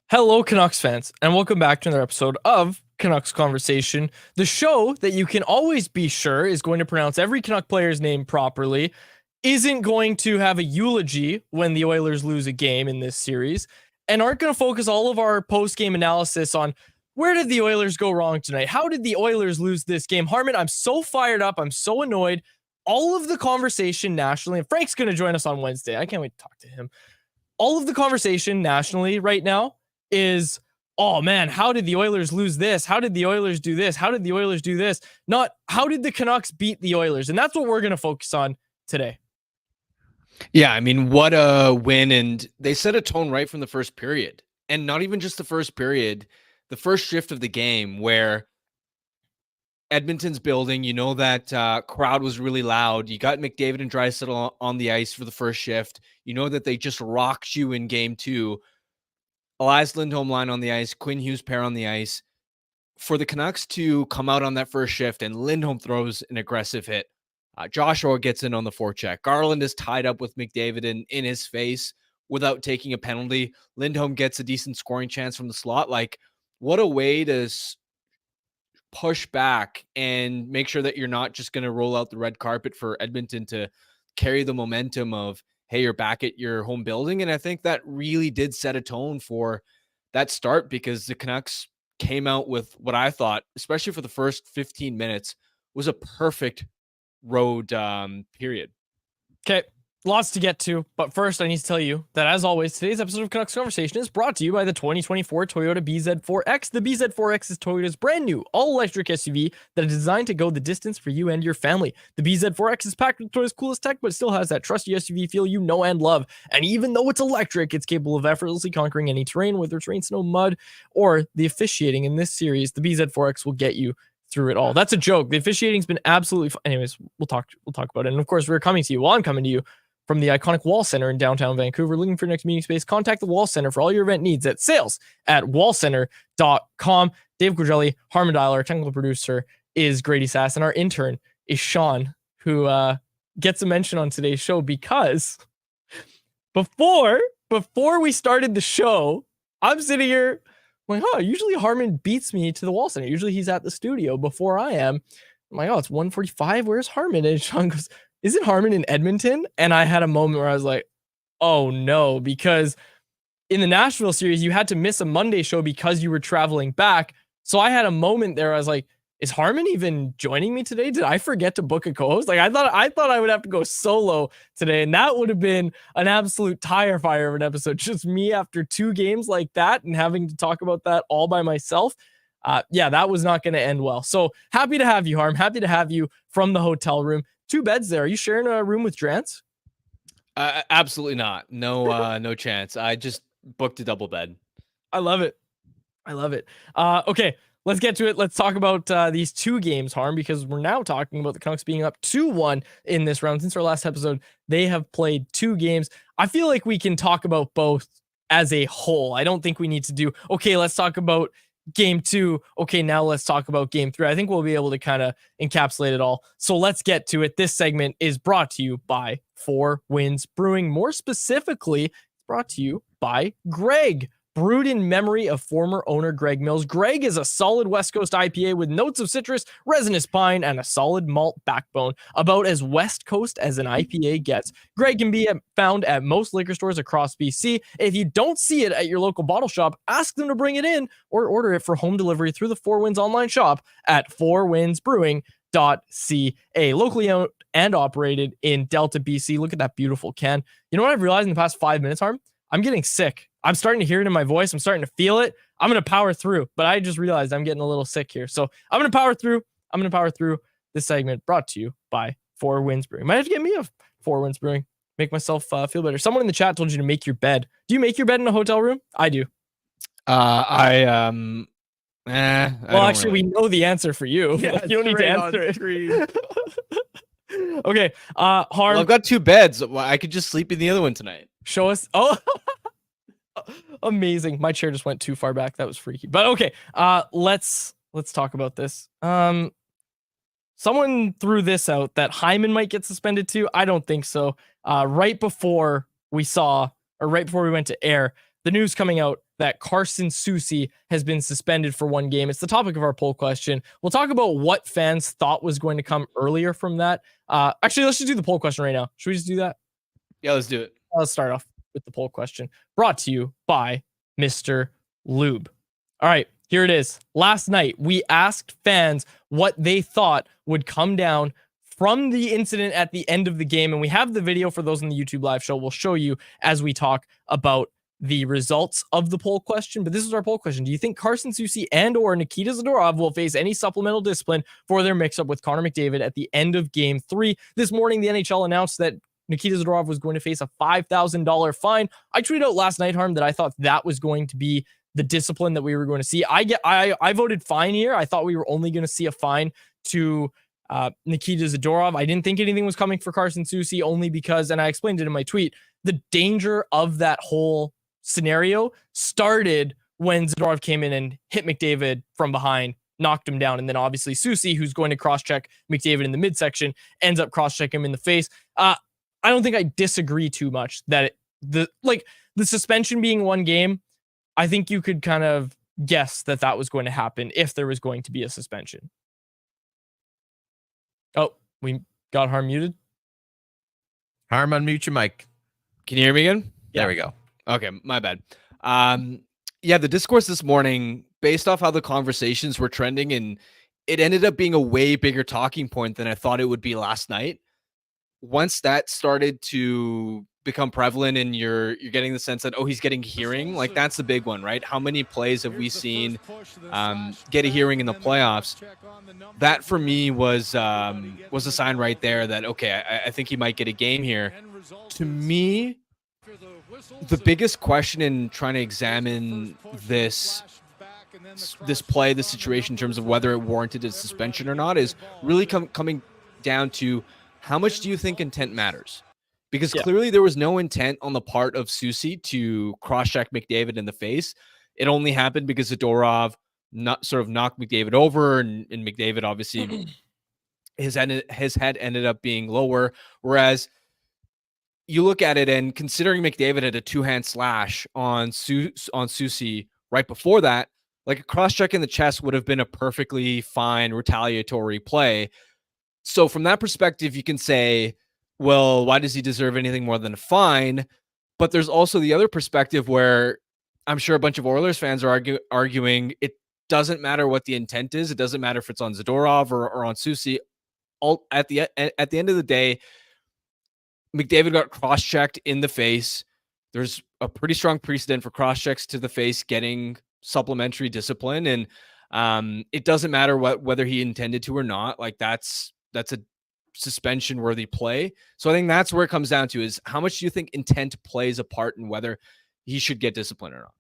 Hello, Canucks fans, and welcome back to another episode of Canucks Conversation, the show that you can always be sure is going to pronounce every Canuck player's name properly, isn't going to have a eulogy when the Oilers lose a game in this series, and aren't going to focus all of our post-game analysis on where did the Oilers go wrong tonight? How did the Oilers lose this game? Harman, I'm so fired up. I'm so annoyed. All of the conversation nationally, and Frank's going to join us on Wednesday. I can't wait to talk to him. All of the conversation nationally right now is, oh man, how did the Oilers lose this? How did the Oilers do this? How did the Oilers do this? Not how did the Canucks beat the Oilers? And that's what we're going to focus on today. Yeah, I mean, what a win. And they set a tone right from the first period. And not even just the first period, the first shift of the game where Edmonton's building, you know, that crowd was really loud. You got McDavid and Draisaitl on the ice for the first shift. You know that they just rocked you in game two. Elias Lindholm line on the ice, Quinn Hughes pair on the ice. For the Canucks to come out on that first shift and Lindholm throws an aggressive hit. Joshua gets in on the forecheck. Garland is tied up with McDavid in his face without taking a penalty. Lindholm gets a decent scoring chance from the slot. Like, what a way to push back and make sure that you're not just going to roll out the red carpet for Edmonton to carry the momentum of, hey, you're back at your home building. And I think that really did set a tone for that start because the Canucks came out with what I thought, especially for the first 15 minutes, was a perfect road period. Okay, lots to get to, but first I need to tell you that, as always, today's episode of Canucks Conversation is brought to you by the 2024 Toyota BZ4X. The BZ4X is Toyota's brand new all-electric SUV that is designed to go the distance for you and your family. The BZ4X is packed with Toyota's coolest tech, but still has that trusty SUV feel you know and love. And even though it's electric, it's capable of effortlessly conquering any terrain, whether it's rain, snow, mud, or the officiating in this series. The BZ4X will get you through it all. That's a joke. The officiating's been absolutely fun. Anyways, we'll talk about it. And of course, I'm coming to you from the iconic Wall Center in downtown Vancouver. Looking for your next meeting space? Contact the Wall Center for all your event needs at sales@wallcenter.com. Dave Grugelli, Harman Dial, our technical producer is Grady Sass, and our intern is Sean, who gets a mention on today's show because before we started the show, I'm sitting here I'm like, usually Harman beats me to the Wall Center. Usually he's at the studio before I am. I'm like, it's 1:45. Where's Harman? And Sean goes, isn't Harman in Edmonton? And I had a moment where I was like, oh no, because in the Nashville series, you had to miss a Monday show because you were traveling back. So I had a moment there. I was like, is Harman even joining me today? Did I forget to book a co-host? Like I thought I would have to go solo today, and that would have been an absolute tire fire of an episode. Just me after two games like that and having to talk about that all by myself. That was not going to end well. So happy to have you, Harm. Happy to have you from the hotel room. 2 beds there. Are you sharing a room with Drance? Absolutely not. No, no chance. I just booked a double bed. I love it. Okay. Let's get to it. Let's talk about these 2 games, Harm, because we're now talking about the Canucks being up 2-1 in this round. Since our last episode, they have played 2 games. I feel like we can talk about both as a whole. I don't think we need to do, okay, let's talk about game 2. Okay, now let's talk about game 3. I think we'll be able to kind of encapsulate it all. So let's get to it. This segment is brought to you by 4 Winds Brewing. More specifically, it's brought to you by Greg. Brewed in memory of former owner Greg Mills, Greg is a solid West Coast IPA with notes of citrus, resinous pine, and a solid malt backbone. About as West Coast as an IPA gets. Greg can be found at most liquor stores across BC. If you don't see it at your local bottle shop, ask them to bring it in or order it for home delivery through the 4 Winds online shop at 4windsbrewing.ca. Locally owned and operated in Delta, BC. Look at that beautiful can. You know what I've realized in the past 5 minutes, Harm? I'm getting sick. I'm starting to hear it in my voice. I'm starting to feel it. I'm going to power through, but I just realized I'm getting a little sick here. So I'm going to power through. This segment brought to you by 4 Winds Brewing. Might have to get me a 4 Winds Brewing. Make myself feel better. Someone in the chat told you to make your bed. Do you make your bed in a hotel room? I do. Well, actually, we know the answer for you. Yeah, you don't need to answer it. Okay. Harm. Well, I've got 2 beds. I could just sleep in the other one tonight. Show us. Oh, amazing. My chair just went too far back. That was freaky. But okay. Let's talk about this. Someone threw this out that Hyman might get suspended too. I don't think so. Right before we went to air, the news coming out that Carson Soucy has been suspended for 1 game. It's the topic of our poll question. We'll talk about what fans thought was going to come earlier from that. Actually, let's just do the poll question right now. Should we just do that? Yeah, let's do it. Let's start off with the poll question, brought to you by Mr. Lube. All right, here it is. Last night, we asked fans what they thought would come down from the incident at the end of the game, and we have the video for those in the YouTube live show. We'll show you as we talk about the results of the poll question, but this is our poll question. Do you think Carson Soucy and or Nikta Zadorov will face any supplemental discipline for their mix-up with Connor McDavid at the end of Game 3? This morning, the NHL announced that Nikta Zadorov was going to face a $5,000 fine. I tweeted out last night, Harm, that I thought that was going to be the discipline that we were going to see. I voted fine here. I thought we were only going to see a fine to Nikta Zadorov. I didn't think anything was coming for Carson Soucy, only because, and I explained it in my tweet, the danger of that whole scenario started when Zadorov came in and hit McDavid from behind, knocked him down, and then obviously Soucy, who's going to cross-check McDavid in the midsection, ends up cross-checking him in the face. I don't think I disagree too much that the suspension being 1 game, I think you could kind of guess that was going to happen if there was going to be a suspension. Oh, we got Harm muted. Harm, unmute your mic. Can you hear me again? There we go. Okay, my bad. Yeah, the discourse this morning, based off how the conversations were trending, and it ended up being a way bigger talking point than I thought it would be last night. Once that started to become prevalent and you're getting the sense that, oh, he's getting hearing, like that's the big one, right? How many plays have we seen get a hearing in the playoffs? That for me was a sign right there that, okay, I think he might get a game here. To me, the biggest question in trying to examine this play, this situation in terms of whether it warranted a suspension or not, is really coming down to how much do you think intent matters? Because clearly there was no intent on the part of Soucy to cross-check McDavid in the face. It only happened because Zadorov knocked McDavid over, and McDavid obviously his head ended up being lower. Whereas you look at it, and considering McDavid had a 2-hand slash on Soucy right before that, like a cross-check in the chest would have been a perfectly fine retaliatory play. So from that perspective, you can say, well, why does he deserve anything more than a fine? But there's also the other perspective where I'm sure a bunch of Oilers fans are arguing it doesn't matter what the intent is. It doesn't matter if it's on Zadorov or on Soucy. At the end of the day, McDavid got cross-checked in the face. There's a pretty strong precedent for cross-checks to the face getting supplementary discipline, and it doesn't matter whether he intended to or not. Like that's a suspension-worthy play. So I think that's where it comes down to, is how much do you think intent plays a part in whether he should get discipline or not?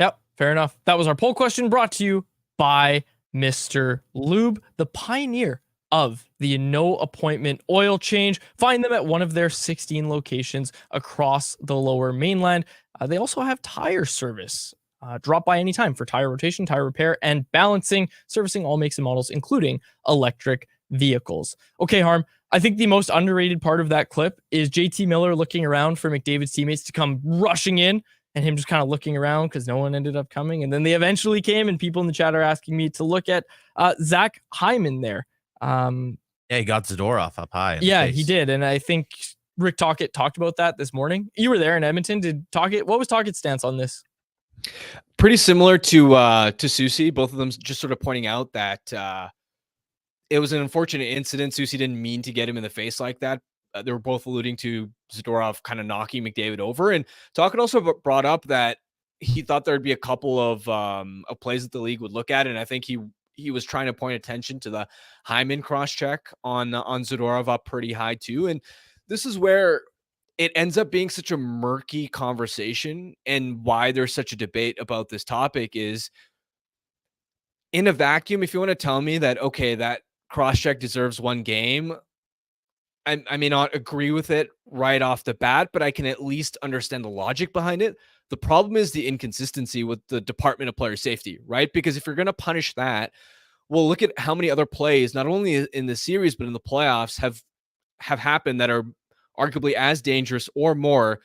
Yep, fair enough. That was our poll question, brought to you by Mr. Lube, the pioneer of the no appointment oil change. Find them at one of their 16 locations across the Lower Mainland. They also have tire service. Drop by anytime for tire rotation, tire repair, and balancing, servicing all makes and models, including electric vehicles. Okay, Harm, I think the most underrated part of that clip is JT Miller looking around for McDavid's teammates to come rushing in, and him just kind of looking around because no one ended up coming. And then they eventually came, and people in the chat are asking me to look at Zach Hyman there. Yeah, he got Zadorov up high. Yeah, he did. And I think Rick Tocchet talked about that this morning. You were there in Edmonton. What was Tocchett's stance on this? Pretty similar to Soucy. Both of them just sort of pointing out that it was an unfortunate incident. Soucy didn't mean to get him in the face like that. They were both alluding to Zadorov kind of knocking McDavid over. And Tocchet also brought up that he thought there'd be a couple of plays that the league would look at, and I think he was trying to point attention to the Hyman cross-check on Zadorov up pretty high too. And this is where it ends up being such a murky conversation, and why there's such a debate about this topic is, in a vacuum, if you want to tell me that, okay, that cross-check deserves 1 game, I may not agree with it right off the bat, but I can at least understand the logic behind it. The problem is the inconsistency with the Department of Player Safety, right? Because if you're going to punish that, well, look at how many other plays, not only in the series, but in the playoffs have happened that are arguably as dangerous or more,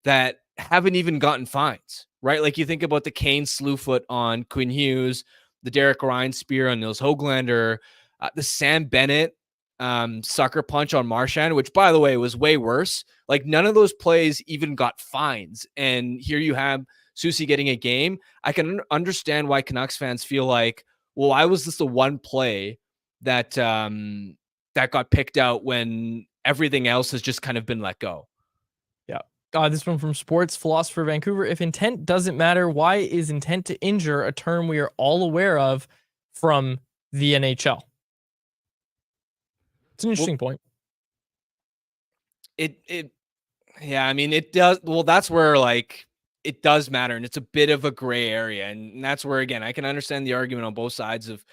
that haven't even gotten fines, right? Like you think about the Kane slew foot on Quinn Hughes, the Derek Ryan spear on Nils Höglander, the Sam Bennett sucker punch on Marchand, which by the way was way worse. Like none of those plays even got fines. And here you have Soucy getting a game. I can understand why Canucks fans feel like, well, why was this the one play that that got picked out when everything else has just kind of been let go? Yeah. This one from Sports Philosopher Vancouver. If intent doesn't matter, why is intent to injure a term we are all aware of from the NHL? It's an interesting point. Yeah, I mean, it does. Well, that's where like it does matter, and it's a bit of a gray area, and that's where again I can understand the argument on both sides of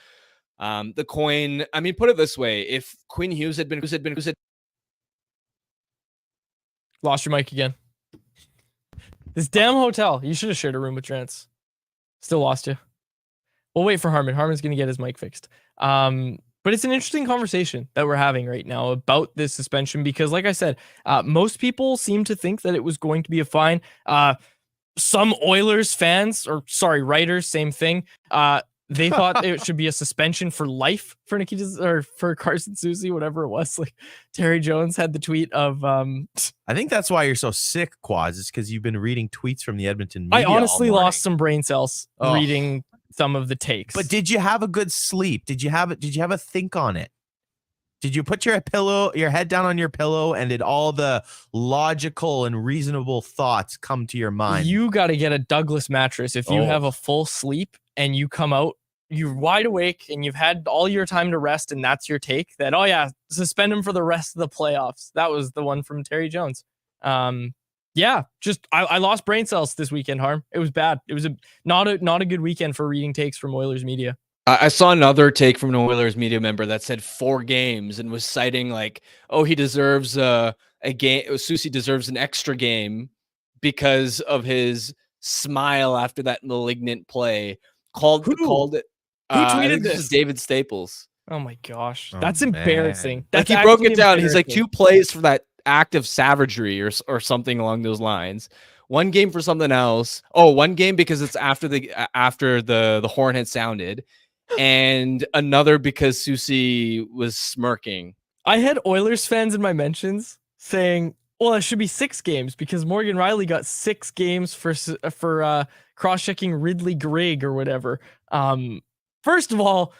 the coin. I mean, put it this way: if Quinn Hughes had been Lost your mic again. This damn hotel. You should have shared a room with Trance. Still lost you. We'll wait for Harman. Harman's going to get his mic fixed. But it's an interesting conversation that we're having right now about this suspension because, like I said, most people seem to think that it was going to be a fine. Some Oilers fans, writers, same thing. They thought it should be a suspension for life for Nikita or for Carson Soucy, whatever it was. Like Terry Jones had the tweet of. I think that's why you're so sick, Quaz. It's because you've been reading tweets from the Edmonton media. I honestly lost some brain cells reading some of the takes. But did you have a good sleep? Did you have a think on it? Did you put your head down on your pillow, and did all the logical and reasonable thoughts come to your mind? You got to get a Douglas mattress if you have a full sleep and you come out, you're wide awake and you've had all your time to rest, and that's your take that, oh yeah, suspend him for the rest of the playoffs. That was the one from Terry Jones. Yeah, just I lost brain cells this weekend, Harm. It was bad. It was not a good weekend for reading takes from Oilers media. I saw another take from an Oilers media member that said 4 games and was citing like, oh, he deserves a game. Soucy deserves an extra game because of his smile after that malignant play. Called it. Who tweeted this? This is David Staples. Oh my gosh, that's embarrassing. Like he broke it down. He's like 2 plays for that act of savagery or something along those lines. 1 game for something else. Oh, 1 game because it's after the horn had sounded, and another because Soucy was smirking. I had Oilers fans in my mentions saying, well, it should be 6 games because Morgan Rielly got 6 games for cross-checking Ridley Grigg or whatever. First of all,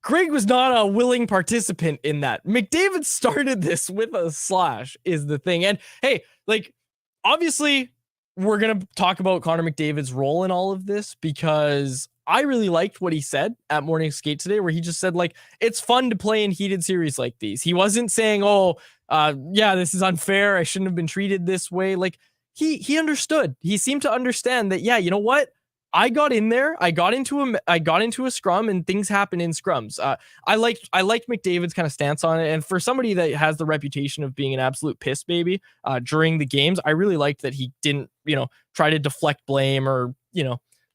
Grigg was not a willing participant in that. McDavid started this with a slash is the thing. And hey, like, obviously we're going to talk about Connor McDavid's role in all of this because I really liked what he said at Morning Skate today, where he just said, like, it's fun to play in heated series like these. He wasn't saying, yeah, this is unfair. I shouldn't have been treated this way. Like, he understood. He seemed to understand that, yeah, you know what? I got in there. I got into a scrum, and things happen in scrums. I liked McDavid's kind of stance on it, and for somebody that has the reputation of being an absolute piss baby during the games, I really liked that he didn't, try to deflect blame or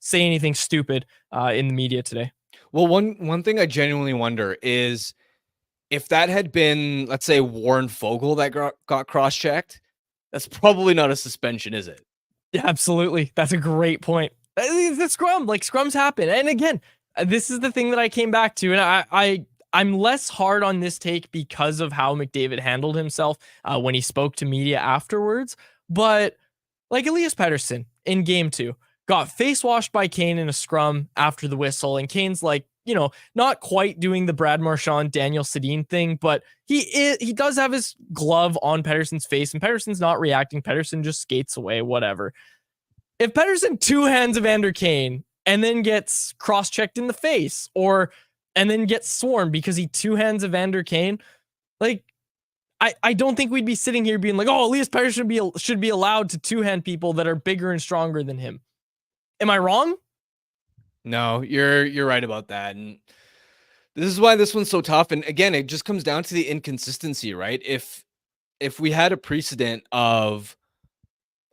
say anything stupid in the media today. Well, one thing I genuinely wonder is if that had been, let's say, Warren Fogle that got cross-checked, that's probably not a suspension, is it? Yeah, absolutely. That's a great point. The scrum, like, scrums happen. And again, this is the thing that I came back to, and I'm less hard on this take because of how McDavid handled himself when he spoke to media afterwards. But like Elias Pettersson in game 2 got face washed by Kane in a scrum after the whistle, and Kane's like, not quite doing the Brad Marchand, Daniel Sedin thing, but he does have his glove on Pettersson's face, and Pettersson's not reacting. Pettersson just skates away, whatever. If Pettersson 2-hands Evander Kane and then gets cross-checked in the face, and then gets sworn because he 2-hands Evander Kane, like, I don't think we'd be sitting here being like, oh, Elias Pettersson should be allowed to 2-hand people that are bigger and stronger than him. Am I wrong? No, you're right about that. And this is why this one's so tough. And again, it just comes down to the inconsistency, right? If we had a precedent of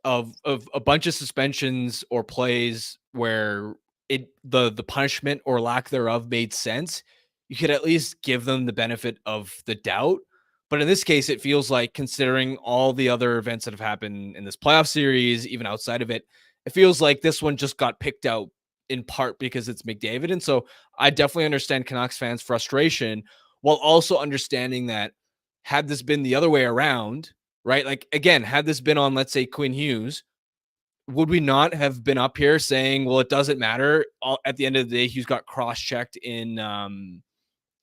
a bunch of suspensions or plays where the punishment or lack thereof made sense, you could at least give them the benefit of the doubt. But in this case, it feels like, considering all the other events that have happened in this playoff series, even outside of it, it feels like this one just got picked out in part because it's McDavid. And so I definitely understand Canucks fans' frustration, while also understanding that had this been the other way around, right? Like, again, had this been on, let's say, Quinn Hughes, would we not have been up here saying, well, it doesn't matter? At the end of the day, Hughes got cross-checked in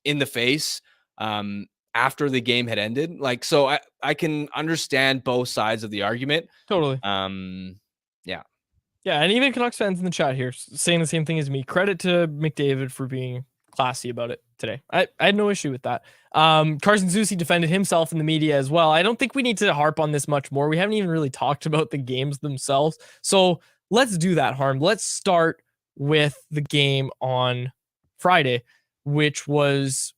the face after the game had ended. Like, so I can understand both sides of the argument. Totally. Yeah. Yeah, and even Canucks fans in the chat here saying the same thing as me. Credit to McDavid for being classy about it today. I had no issue with that. Carson Soucy defended himself in the media as well. I don't think we need to harp on this much more. We haven't even really talked about the games themselves. So let's do that, Harm. Let's start with the game on Friday, which was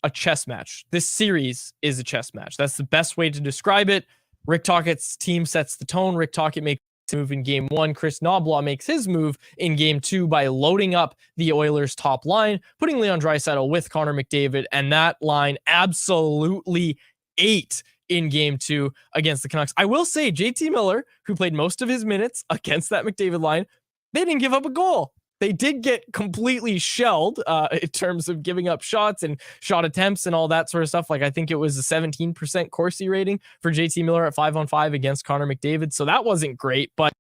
a chess match. This series is a chess match. That's the best way to describe it. Rick Tocchet's team sets the tone. Rick Tocchet makes move in game 1. Chris Knobloch makes his move in game 2 by loading up the Oilers top line, putting Leon Draisaitl with Connor McDavid, and that line absolutely ate in game 2 against the Canucks. I will say JT Miller, who played most of his minutes against that McDavid line, they didn't give up a goal. They did get completely shelled in terms of giving up shots and shot attempts and all that sort of stuff. Like, I think it was a 17% Corsi rating for JT Miller at 5-on-5 against Connor McDavid. So that wasn't great, but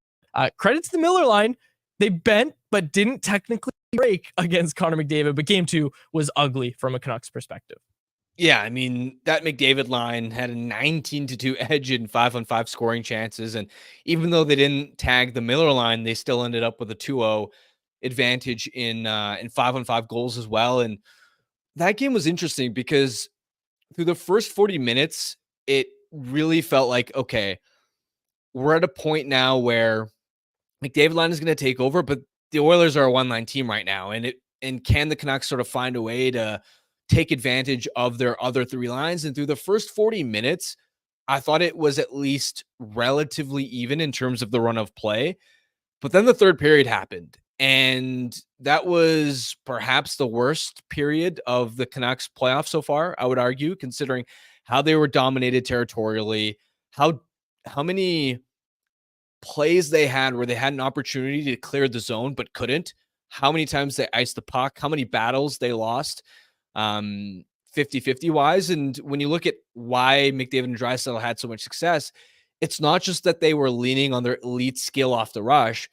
credit to the Miller line. They bent, but didn't technically break against Connor McDavid. But game 2 was ugly from a Canucks perspective. Yeah, I mean, that McDavid line had a 19-2 edge in 5-on-5 scoring chances. And even though they didn't tag the Miller line, they still ended up with a 2-0 advantage in 5-on-5 goals as well. And that game was interesting because through the first 40 minutes, it really felt like, okay, we're at a point now where McDavid line is going to take over, but the Oilers are a one-line team right now. And can the Canucks sort of find a way to take advantage of their other three lines? And through the first 40 minutes, I thought it was at least relatively even in terms of the run of play. But then the third period happened. And that was perhaps the worst period of the Canucks playoffs so far, I would argue, considering how they were dominated territorially, how many plays they had where they had an opportunity to clear the zone but couldn't, how many times they iced the puck, how many battles they lost 50-50 wise. And when you look at why McDavid and Draisaitl had so much success, it's not just that they were leaning on their elite skill off the rush.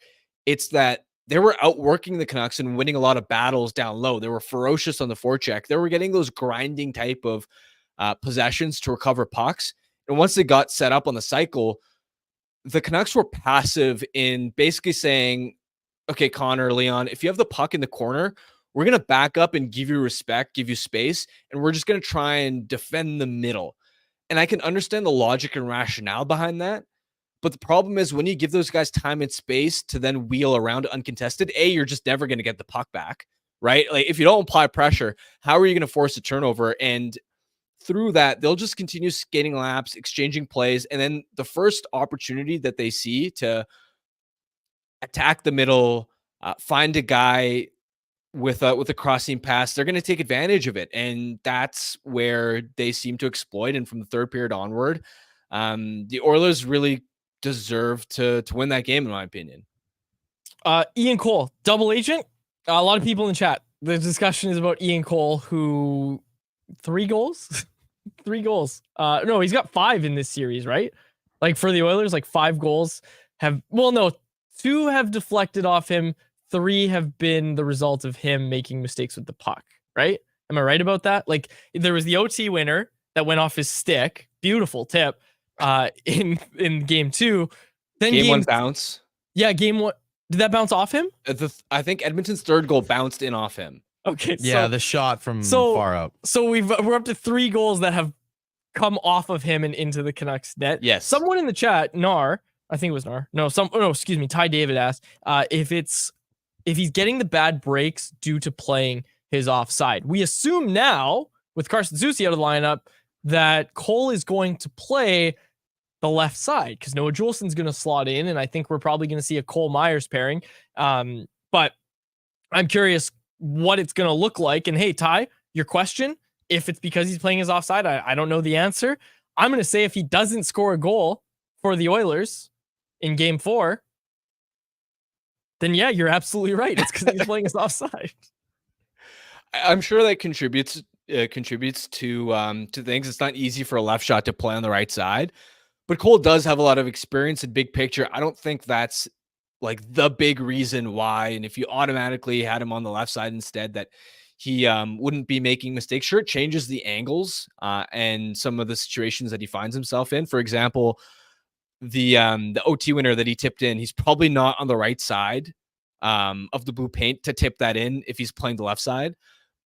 It's that they were outworking the Canucks and winning a lot of battles down low. They were ferocious on the forecheck. They were getting those grinding type of possessions to recover pucks. And once they got set up on the cycle, the Canucks were passive in basically saying, okay, Connor, Leon, if you have the puck in the corner, we're going to back up and give you respect, give you space, and we're just going to try and defend the middle. And I can understand the logic and rationale behind that. But the problem is when you give those guys time and space to then wheel around uncontested, you're just never going to get the puck back, right? Like, if you don't apply pressure, how are you going to force a turnover? And through that, they'll just continue skating laps, exchanging plays. And then the first opportunity that they see to attack the middle, find a guy with a crossing pass, they're going to take advantage of it. And that's where they seem to exploit. And from the third period onward, the Oilers really deserve to win that game, in my opinion. Ian Cole, double agent. A lot of people in the chat. The discussion is about Ian Cole, who 3 goals, 3 goals. No, he's got 5 in this series, right? Like for the Oilers, like 5 goals have, well, no, 2 have deflected off him. 3 have been the result of him making mistakes with the puck, right? Am I right about that? Like there was the OT winner that went off his stick. Beautiful tip. In game 2, then game 1 bounce. Yeah, game 1. Did that bounce off him? I think Edmonton's third goal bounced in off him. Okay. Yeah, the shot from far up. So we're up to 3 goals that have come off of him and into the Canucks net. Yes. Someone in the chat, Nar, I think it was Nar. No, excuse me. Ty David asked if he's getting the bad breaks due to playing his offside. We assume now with Carson Soucy out of the lineup that Cole is going to play the left side because Noah Juulsen's going to slot in, and I think we're probably going to see a Cole Myers pairing. But I'm curious what it's going to look like. And hey, Ty, your question, if it's because he's playing his offside, I don't know the answer. I'm going to say if he doesn't score a goal for the Oilers in game 4, then yeah, you're absolutely right. It's because he's playing us offside. I'm sure that contributes to things. It's not easy for a left shot to play on the right side, but Cole does have a lot of experience in big picture. I don't think that's like the big reason why. And if you automatically had him on the left side instead, that he wouldn't be making mistakes. Sure, it changes the angles and some of the situations that he finds himself in. For example, the OT winner that he tipped in, he's probably not on the right side of the blue paint to tip that in if he's playing the left side.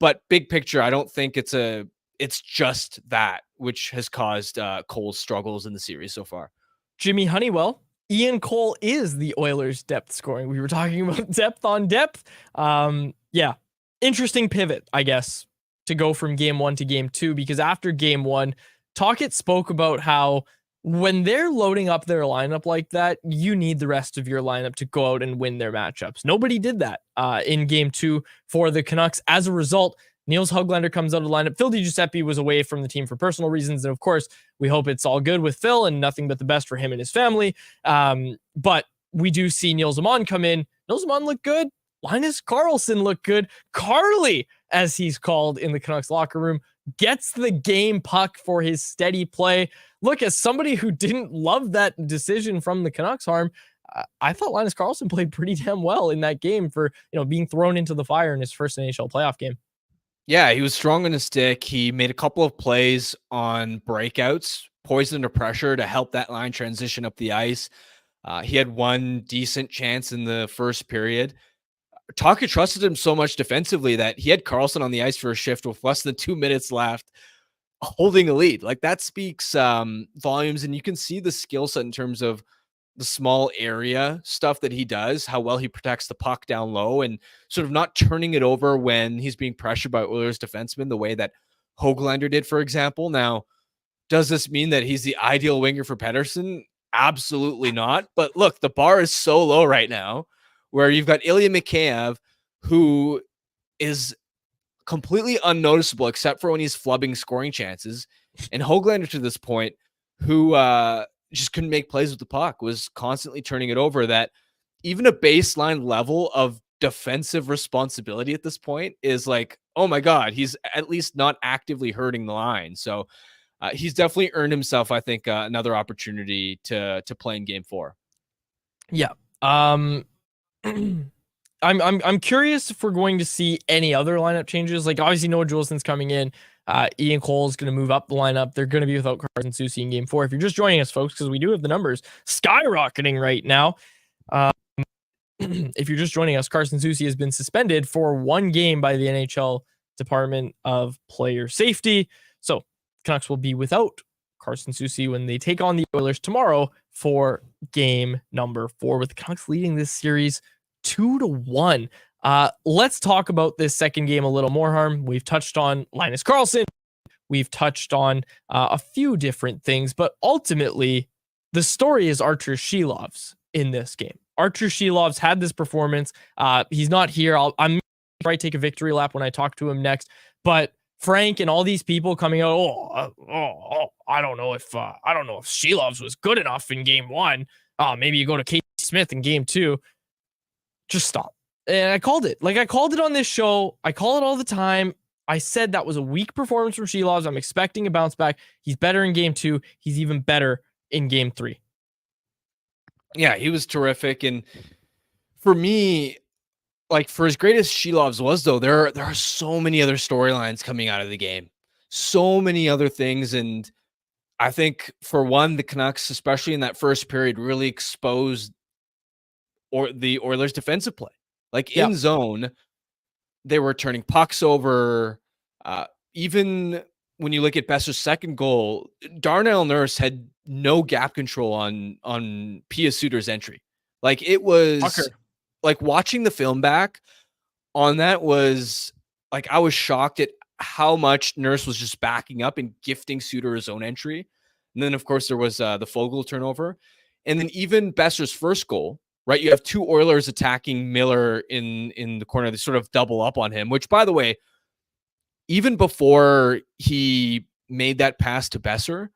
But big picture, I don't think it's just that which has caused Cole's struggles in the series so far. Jimmy Honeywell, Ian Cole is the Oilers' depth scoring. We were talking about depth on depth. Yeah, interesting pivot, I guess, to go from game 1 to game 2, because after game 1, Tocchet spoke about how when they're loading up their lineup like that, you need the rest of your lineup to go out and win their matchups. Nobody did that in game 2 for the Canucks. As a result, Niels Höglander comes out of the lineup. Phil DiGiuseppe was away from the team for personal reasons. And of course, we hope it's all good with Phil and nothing but the best for him and his family. But we do see Nils Åman come in. Nils Åman looked good. Linus Karlsson looked good. Carly, as he's called in the Canucks locker room, gets the game puck for his steady play. Look, as somebody who didn't love that decision from the Canucks, Harm, I thought Linus Karlsson played pretty damn well in that game for, being thrown into the fire in his first NHL playoff game. Yeah, he was strong on his stick. He made a couple of plays on breakouts, poised under pressure to help that line transition up the ice. He had one decent chance in the first period. Tocchet trusted him so much defensively that he had Karlsson on the ice for a shift with less than 2 minutes left, holding a lead. Like, that speaks volumes, and you can see the skill set in terms of the small area stuff that he does, how well he protects the puck down low and sort of not turning it over when he's being pressured by Oilers defensemen the way that Höglander did, for example. Now, does this mean that he's the ideal winger for Pettersson? Absolutely not. But look, the bar is so low right now where you've got Ilya Mikheyev, who is completely unnoticeable except for when he's flubbing scoring chances, and Höglander to this point, who just couldn't make plays with the puck, was constantly turning it over. That even a baseline level of defensive responsibility at this point is like, oh my God, he's at least not actively hurting the line. So he's definitely earned himself, I think, another opportunity to play in game 4. Yeah. I'm curious if we're going to see any other lineup changes. Like, obviously Noah Juulsen's coming in. Ian Cole is going to move up the lineup. They're going to be without Carson Soucy in game 4. If you're just joining us, folks, because we do have the numbers skyrocketing right now. If you're just joining us, Carson Soucy has been suspended for 1 game by the NHL Department of Player Safety. So Canucks will be without Carson Soucy when they take on the Oilers tomorrow for game number 4, with the Canucks leading this series 2-1. Let's talk about this second game a little more, Harm. We've touched on Linus Karlsson. We've touched on a few different things, but ultimately the story is Arturs Silovs in this game. Arturs Silovs had this performance. He's not here. I'm probably take a victory lap when I talk to him next, but Frank and all these people coming out, I don't know if Silovs was good enough in game 1. Maybe you go to Casey Smith in game 2. Just stop. And I called it. Like, I called it on this show. I call it all the time. I said that was a weak performance from Silovs. I'm expecting a bounce back. He's better in game 2. He's even better in game 3. Yeah, he was terrific. And for me, like, for as great as Silovs was, though, there are so many other storylines coming out of the game. So many other things. And I think, for one, the Canucks, especially in that first period, really exposed the Oilers' defensive play. Like, in zone, they were turning pucks over. Even when you look at Boeser's second goal, Darnell Nurse had no gap control on Pia Suter's entry. Like, it was like, watching the film back on that was like, I was shocked at how much Nurse was just backing up and gifting Suter his own entry. And then, of course, there was the Foegele turnover. And then even Boeser's first goal, right? You have 2 Oilers attacking Miller in the corner. They sort of double up on him, which, by the way, even before he made that pass to Boeser,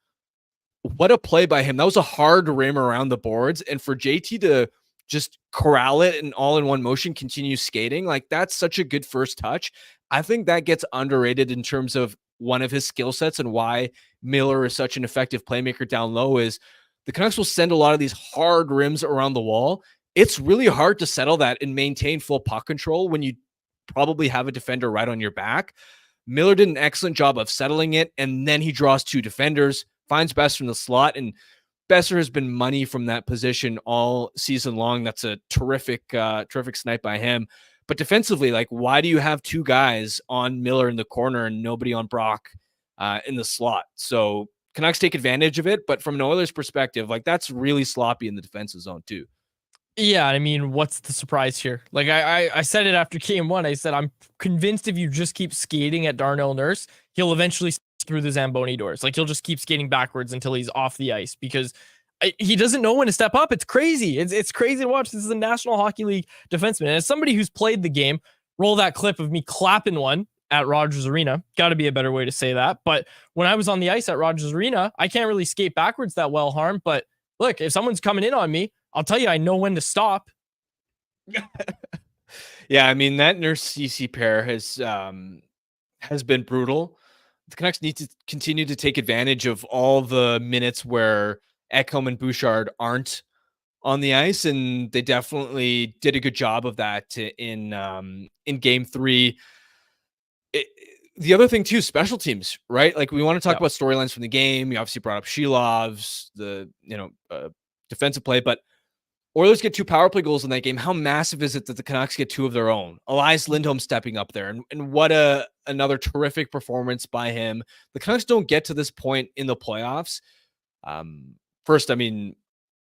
what a play by him. That was a hard rim around the boards. And for JT to just corral it and all in one motion, continue skating. Like, that's such a good first touch. I think that gets underrated in terms of one of his skill sets, and why Miller is such an effective playmaker down low is the Canucks will send a lot of these hard rims around the wall. It's really hard to settle that and maintain full puck control when you probably have a defender right on your back. Miller did an excellent job of settling it, and then he draws 2 defenders, finds Boeser in the slot, and Boeser has been money from that position all season long. That's a terrific snipe by him. But defensively, like, why do you have 2 guys on Miller in the corner and nobody on Brock in the slot? So Canucks take advantage of it, but from an Oilers perspective, like, that's really sloppy in the defensive zone too. Yeah, I mean, what's the surprise here? Like, I said it after game 1. I said, I'm convinced if you just keep skating at Darnell Nurse, he'll eventually through the Zamboni doors. Like, he'll just keep skating backwards until he's off the ice, because he doesn't know when to step up. It's crazy. It's crazy to watch. This is a National Hockey League defenseman. And as somebody who's played the game, roll that clip of me clapping one at Rogers Arena. Got to be a better way to say that. But when I was on the ice at Rogers Arena, I can't really skate backwards that well, Harm. But look, if someone's coming in on me, I'll tell you, I know when to stop. Yeah, I mean, that Nurse-Ceci pair has been brutal. The Canucks need to continue to take advantage of all the minutes where Ekholm and Bouchard aren't on the ice, and they definitely did a good job of that in game 3. The other thing too, special teams, right? Like, we want to talk about storylines from the game. You obviously brought up Silovs, the defensive play, but Oilers get 2 power play goals in that game. How massive is it that the Canucks get 2 of their own? Elias Lindholm stepping up there, and what another terrific performance by him. The Canucks don't get to this point in the playoffs. First, I mean,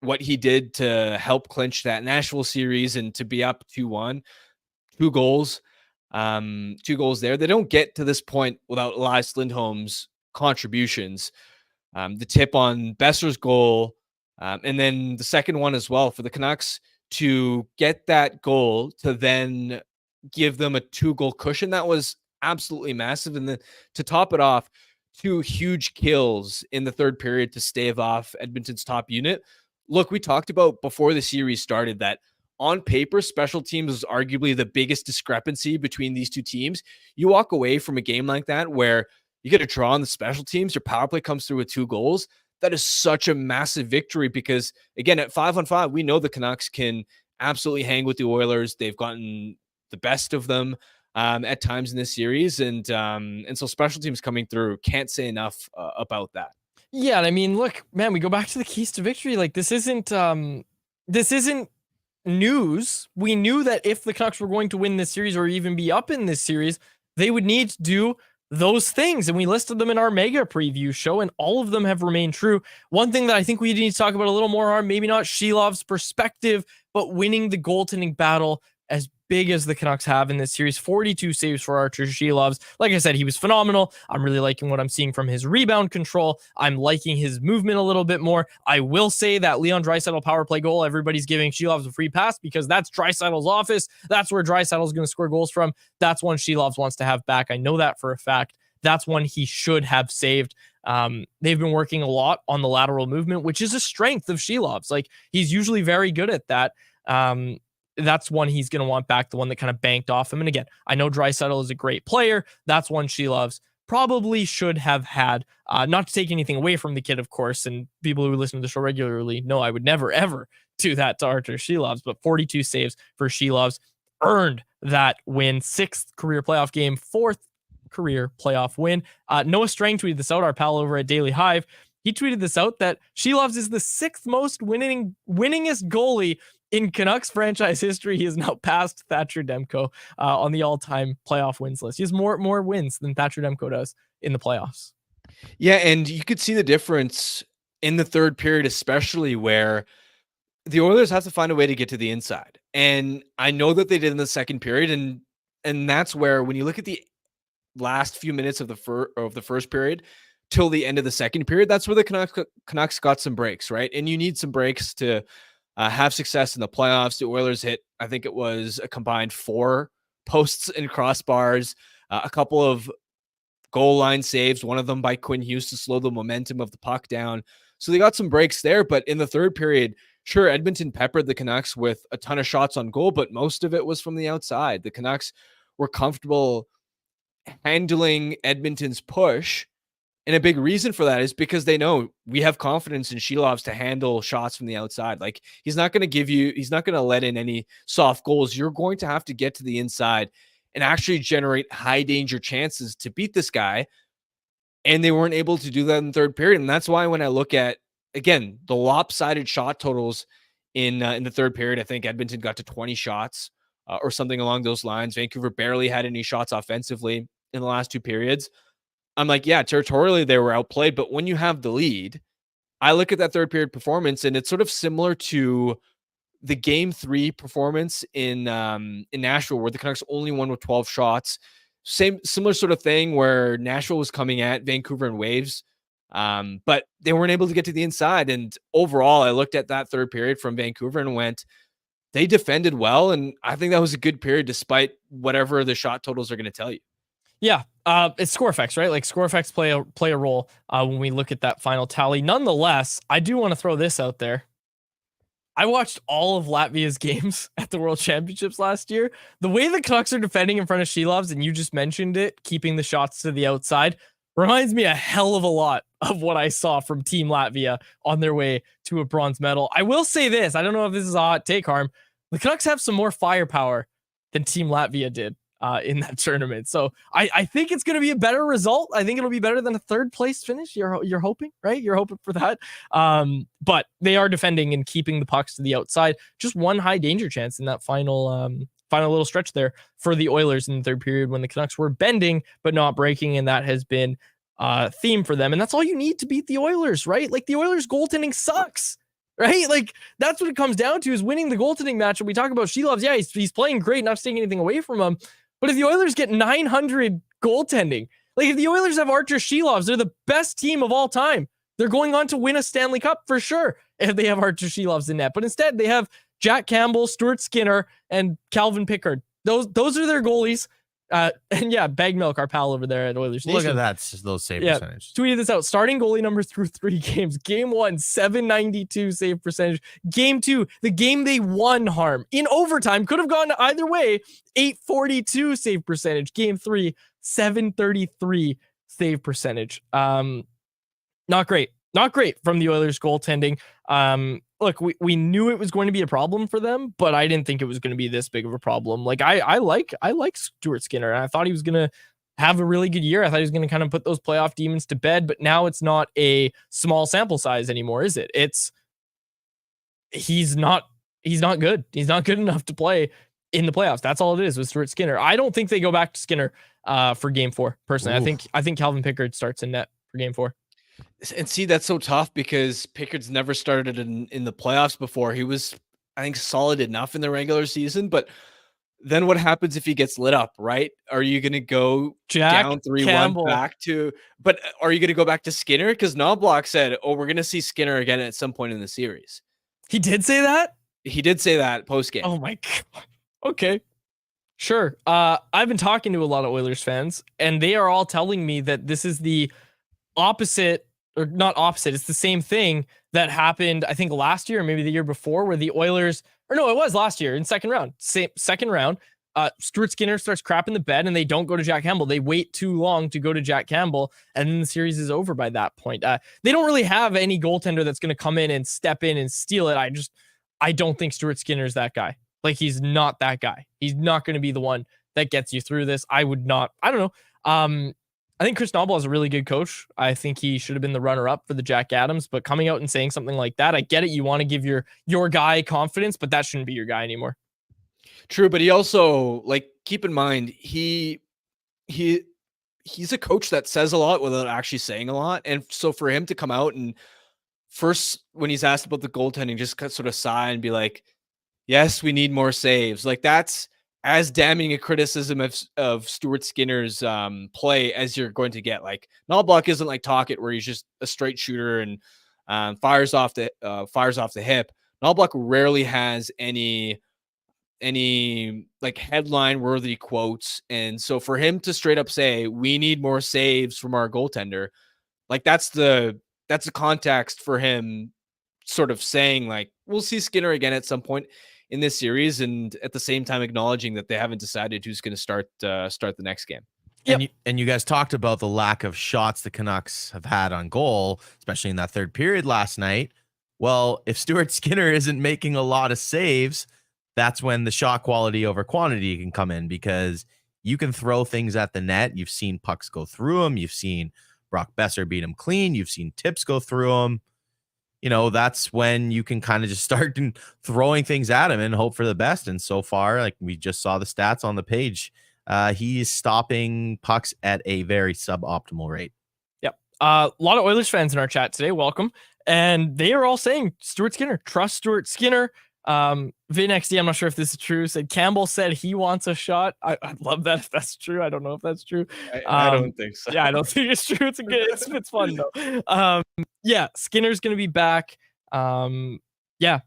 what he did to help clinch that Nashville series and to be up 2-1, 2 goals, 2 goals there. They don't get to this point without Elias Lindholm's contributions. The tip on Boeser's goal, and then the second one as well for the Canucks to get that goal to then give them a 2-goal cushion. That was absolutely massive. And then to top it off, 2 huge kills in the third period to stave off Edmonton's top unit. Look, we talked about before the series started that on paper, special teams is arguably the biggest discrepancy between these 2 teams. You walk away from a game like that where you get a draw on the special teams, your power play comes through with 2 goals. That is such a massive victory because, again, at 5-on-5, we know the Canucks can absolutely hang with the Oilers. They've gotten the best of them at times in this series, and so special teams coming through, can't say enough about that. Yeah, I mean, look, man, we go back to the keys to victory. Like, this isn't news. We knew that if the Canucks were going to win this series or even be up in this series, they would need to do those things, and we listed them in our mega preview show, and all of them have remained true. One thing that I think we need to talk about a little more, maybe not Silovs' perspective, but winning the goaltending battle as big as the Canucks have in this series. 42 saves for Arturs Silovs. Like I said, he was phenomenal. I'm really liking what I'm seeing from his rebound control. I'm liking his movement a little bit more. I will say that Leon Draisaitl power play goal, everybody's giving Silovs a free pass because that's Draisaitl's office. That's where Draisaitl is going to score goals from. That's one Silovs wants to have back. I know that for a fact. That's one he should have saved. They've been working a lot on the lateral movement, which is a strength of Silovs. Like, he's usually very good at that. That's one he's going to want back, the one that kind of banked off him. And again, I know Draisaitl is a great player. That's one Silovs probably should have had. Not to take anything away from the kid, of course, and people who listen to the show regularly know I would never, ever do that to Arturs Silovs, but 42 saves for Silovs earned that win. 6th career playoff game, 4th career playoff win. Noah Strang tweeted this out, our pal over at Daily Hive. He tweeted this out that Silovs is the 6th most winningest goalie in Canucks franchise history. He has now passed Thatcher Demko on the all-time playoff wins list. He has more wins than Thatcher Demko does in the playoffs. Yeah, and you could see the difference in the third period, especially where the Oilers have to find a way to get to the inside. And I know that they did in the second period, and that's where, when you look at the last few minutes of the first period till the end of the second period, that's where the Canucks got some breaks, right? And you need some breaks to have success in the playoffs. The Oilers hit, I think it was a combined 4 posts and crossbars, a couple of goal line saves, one of them by Quinn Hughes to slow the momentum of the puck down. So they got some breaks there, but in the third period, Sure, Edmonton peppered the Canucks with a ton of shots on goal, but most of it was from the outside. The Canucks were comfortable handling Edmonton's push. And a big reason for that is because they know we have confidence in Silovs to handle shots from the outside. Like, he's not going to let in any soft goals. You're going to have to get to the inside and actually generate high danger chances to beat this guy. And they weren't able to do that in the third period. And that's why when I look at, again, the lopsided shot totals in the third period, I think Edmonton got to 20 shots or something along those lines. Vancouver barely had any shots offensively in the last two periods. I'm like, yeah, territorially they were outplayed, but when you have the lead, I look at that third period performance and it's sort of similar to the game 3 performance in Nashville, where the Canucks only won with 12 shots. Similar sort of thing where Nashville was coming at Vancouver in waves, but they weren't able to get to the inside. And overall, I looked at that third period from Vancouver and went, they defended well, and I think that was a good period despite whatever the shot totals are going to tell you. Yeah, it's score effects, right? Like, score effects play a role when we look at that final tally. Nonetheless, I do want to throw this out there. I watched all of Latvia's games at the World Championships last year. The way the Canucks are defending in front of Silovs, and you just mentioned it, keeping the shots to the outside, reminds me a hell of a lot of what I saw from Team Latvia on their way to a bronze medal. I will say this. I don't know if this is a hot take, Harm. The Canucks have some more firepower than Team Latvia did in that tournament. So I think it's going to be a better result. I think it'll be better than a third place finish. You're hoping, right? You're hoping for that. But they are defending and keeping the pucks to the outside. Just one high danger chance in that final little stretch there for the Oilers in the third period when the Canucks were bending but not breaking, and that has been a theme for them. And that's all you need to beat the Oilers, right? Like, the Oilers goaltending sucks. Right? Like, that's what it comes down to, is winning the goaltending match. And we talk about Silovs. Yeah, he's playing great, not taking anything away from him. But if the Oilers get 900 goaltending, like, if the Oilers have Arturs Silovs, they're the best team of all time. They're going on to win a Stanley Cup for sure if they have Arturs Silovs in net. But instead, they have Jack Campbell, Stuart Skinner, and Calvin Pickard. Those are their goalies. And yeah, Bag Milk, our pal over there at Oilers Nation. Look at that, those save percentage. Tweeted this out. Starting goalie numbers through 3 games. Game 1, 792 save percentage. Game 2, the game they won, Harm, in overtime, could have gone either way, 842 save percentage. Game 3, 733 save percentage. Not great. Not great from the Oilers goaltending. Look, we knew it was going to be a problem for them, but I didn't think it was going to be this big of a problem. Like, I like Stuart Skinner, and I thought he was going to have a really good year. I thought he was going to kind of put those playoff demons to bed, but now it's not a small sample size anymore, is it? He's not good. He's not good enough to play in the playoffs. That's all it is with Stuart Skinner. I don't think they go back to Skinner for game 4. Personally, Ooh. I think Calvin Pickard starts in net for game 4. And see, that's so tough because Pickard's never started in the playoffs before. He was, I think, solid enough in the regular season, but then what happens if he gets lit up, right? Are you going to go down 3-1 back to, but are you going to go back to Skinner? Because Knobloch said, oh, we're going to see Skinner again at some point in the series. He did say that? He did say that post-game. Oh my God. Okay. Sure. I've been talking to a lot of Oilers fans, and they are all telling me that this is the opposite, or not opposite, it's the same thing that happened, I think, last year or maybe the year before, where the Oilers, or no, it was last year in second round. Stuart Skinner starts crapping the bed and they don't go to Jack Campbell. They wait too long to go to Jack Campbell, and then the series is over by that point. They don't really have any goaltender that's going to come in and step in and steal it. I don't think Stuart Skinner is that guy. Like, he's not that guy. He's not going to be the one that gets you through this. I don't know. I think Chris Knoblauch is a really good coach. I think he should have been the runner-up for the Jack Adams, but coming out and saying something like that, I get it. You want to give your guy confidence, but that shouldn't be your guy anymore. True, but he also, like, keep in mind, he's a coach that says a lot without actually saying a lot. And so for him to come out and first, when he's asked about the goaltending, just sort of sigh and be like, yes, we need more saves. Like, that's as damning a criticism of Stuart Skinner's play as you're going to get. Like, Knobloch isn't like Tocchet, where he's just a straight shooter and fires off the hip. Knobloch rarely has any like headline worthy quotes, and so for him to straight up say we need more saves from our goaltender, like that's the context for him sort of saying like, we'll see Skinner again at some point in this series, and at the same time acknowledging that they haven't decided who's going to start the next game. Yep. And you guys talked about the lack of shots the Canucks have had on goal, especially in that third period last night. Well, if Stuart Skinner isn't making a lot of saves, that's when the shot quality over quantity can come in, because you can throw things at the net. You've seen pucks go through them. You've seen Brock Boeser beat him clean. You've seen tips go through him. You know, that's when you can kind of just start throwing things at him and hope for the best. And so far, like we just saw the stats on the page, he's stopping pucks at a very suboptimal rate. Yep. A lot of Oilers fans in our chat today. Welcome. And they are all saying Stuart Skinner, trust Stuart Skinner. VinXD, I'm not sure if this is true, said Campbell said he wants a shot. I'd love that if that's true. I don't know if that's true. I don't think so. Yeah, I don't think it's true. It's fun though. Yeah, Skinner's gonna be back. Yeah,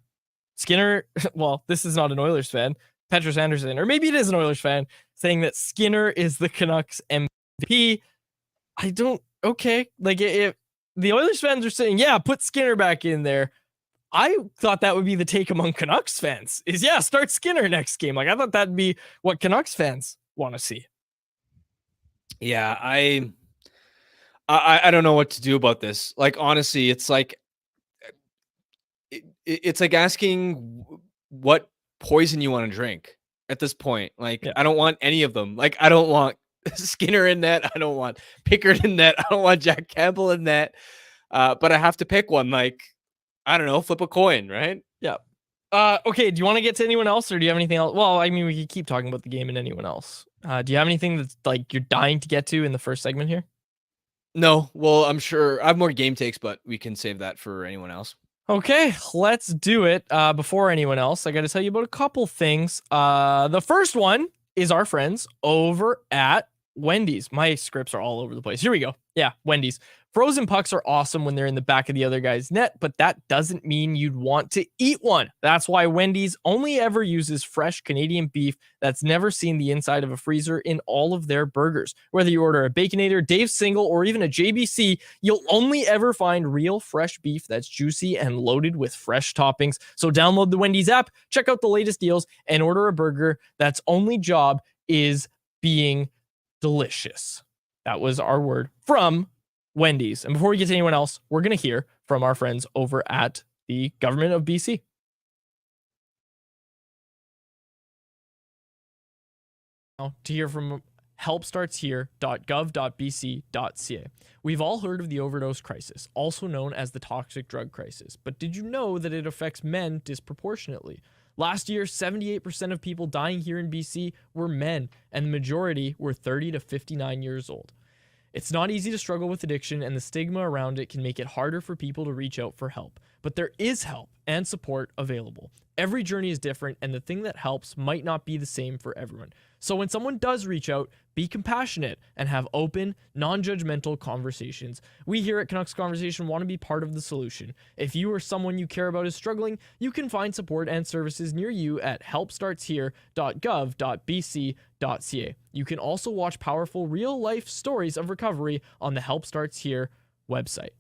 Skinner. Well, this is not an Oilers fan. Petrus Anderson, or maybe it is an Oilers fan, saying that Skinner is the Canucks MVP. I don't. Okay, like if the Oilers fans are saying, yeah, put Skinner back in there. I thought that would be the take among Canucks fans is, yeah, start Skinner next game. Like I thought that'd be what Canucks fans want to see. Yeah, I don't know what to do about this. Like, honestly, it's like it's like asking what poison you want to drink at this point. Like, Yeah. I don't want any of them. Like, I don't want Skinner in net. I don't want Pickard in net. I don't want Jack Campbell in net. But I have to pick one. Like, I don't know, flip a coin, right? Yeah. Okay, do you want to get to anyone else, or do you have anything else? Well, I mean, we could keep talking about the game and anyone else. Do you have anything that's like you're dying to get to in the first segment here? No. Well, I'm sure I have more game takes, but we can save that for anyone else. Okay, let's do it. Before anyone else, I got to tell you about a couple things. The first one is our friends over at Wendy's. My scripts are all over the place. Here we go. Yeah, Wendy's. Frozen pucks are awesome when they're in the back of the other guy's net, but that doesn't mean you'd want to eat one. That's why Wendy's only ever uses fresh Canadian beef that's never seen the inside of a freezer in all of their burgers. Whether you order a Baconator, Dave's Single, or even a JBC, you'll only ever find real fresh beef that's juicy and loaded with fresh toppings. So download the Wendy's app, check out the latest deals, and order a burger that's only job is being delicious. That was our word from Wendy's. And before we get to anyone else, we're going to hear from our friends over at the government of BC. Now, to hear from helpstartshere.gov.bc.ca. We've all heard of the overdose crisis, also known as the toxic drug crisis. But did you know that it affects men disproportionately? Last year, 78% of people dying here in BC were men, and the majority were 30 to 59 years old. It's not easy to struggle with addiction, and the stigma around it can make it harder for people to reach out for help. But there is help and support available. Every journey is different, and the thing that helps might not be the same for everyone. So when someone does reach out, be compassionate and have open, non-judgmental conversations. We here at Canucks Conversation want to be part of the solution. If you or someone you care about is struggling, you can find support and services near you at helpstartshere.gov.bc.ca. You can also watch powerful real-life stories of recovery on the Help Starts Here website.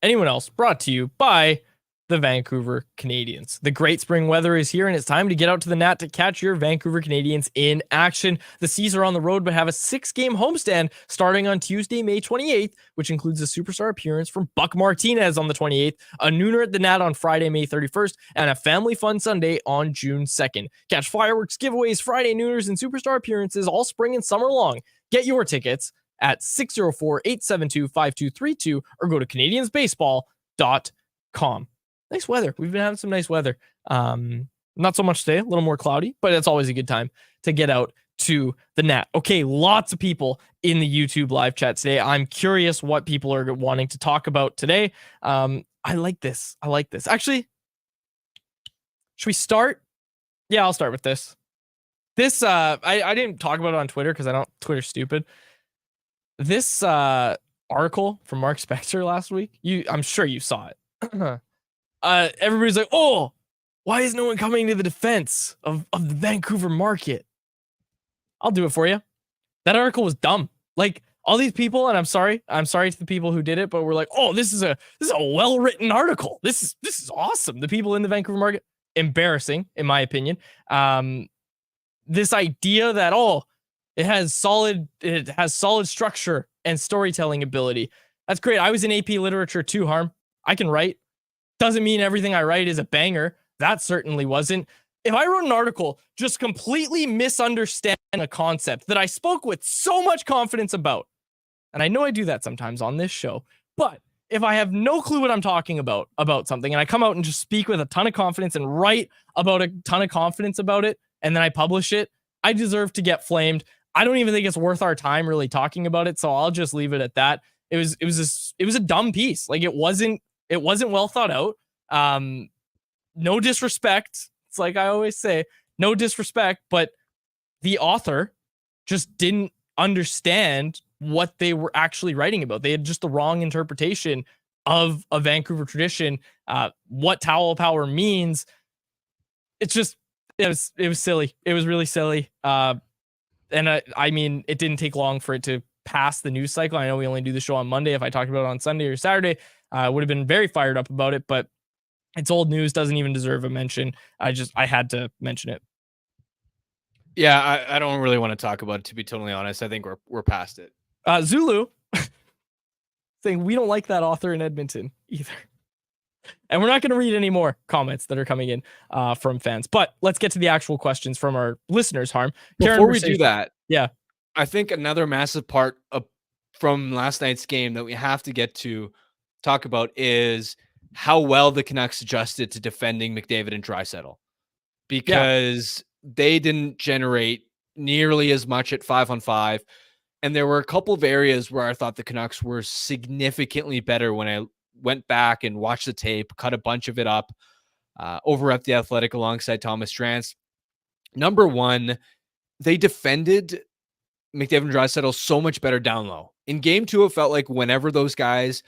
Anyone else brought to you by the Vancouver Canadians. The great spring weather is here, and it's time to get out to the Nat to catch your Vancouver Canadians in action. The Seas are on the road, but have a 6-game homestand starting on Tuesday, May 28th, which includes a superstar appearance from Buck Martinez on the 28th, a nooner at the Nat on Friday, May 31st, and a family fun Sunday on June 2nd. Catch fireworks, giveaways, Friday nooners, and superstar appearances all spring and summer long. Get your tickets at 604-872-5232 or go to CanadiansBaseball.com. Nice weather. We've been having some nice weather. Not so much today, a little more cloudy, but it's always a good time to get out to the Nat. Okay, lots of people in the YouTube live chat today. I'm curious what people are wanting to talk about today. I like this. Actually, should we start? Yeah, I'll start with this. This, I didn't talk about it on Twitter because I don't, Twitter's stupid. This article from Mark Spector last week, I'm sure you saw it. Everybody's like, oh, why is no one coming to the defense of the Vancouver market? I'll do it for you. That article was dumb. Like, all these people, and I'm sorry to the people who did it, but we're like, oh, this is a well-written article. This is awesome. The people in the Vancouver market, embarrassing, in my opinion. This idea that, it has solid structure and storytelling ability. That's great. I was in AP literature too, Harm. I can write. Doesn't mean everything I write is a banger. That certainly wasn't. If I wrote an article just completely misunderstanding a concept that I spoke with so much confidence about, and I know I do that sometimes on this show, but if I have no clue what I'm talking about something, and I come out and just speak with a ton of confidence and write about a ton of confidence about it, and then I publish it, I deserve to get flamed. I don't even think it's worth our time really talking about it, so I'll just leave it at that. It was a dumb piece. Like, it wasn't well thought out. No disrespect. It's like I always say, no disrespect, but the author just didn't understand what they were actually writing about. They had just the wrong interpretation of a Vancouver tradition, what towel power means. It's just, it was silly. It was really silly. And I mean, it didn't take long for it to pass the news cycle. I know we only do the show on Monday. If I talked about it on Sunday or Saturday, I would have been very fired up about it, but it's old news, doesn't even deserve a mention. I had to mention it. Yeah, I don't really want to talk about it, to be totally honest. I think we're past it. Zulu saying we don't like that author in Edmonton either. And we're not going to read any more comments that are coming in from fans. But let's get to the actual questions from our listeners, Harm. Before we do that, yeah, I think another massive part from last night's game that we have to get to talk about is how well the Canucks adjusted to defending McDavid and Draisaitl, because they didn't generate nearly as much at 5-on-5. And there were a couple of areas where I thought the Canucks were significantly better when I went back and watched the tape, cut a bunch of it up over at The Athletic alongside Thomas Drance. Number one, they defended McDavid and Draisaitl so much better down low. In game two, it felt like whenever those guys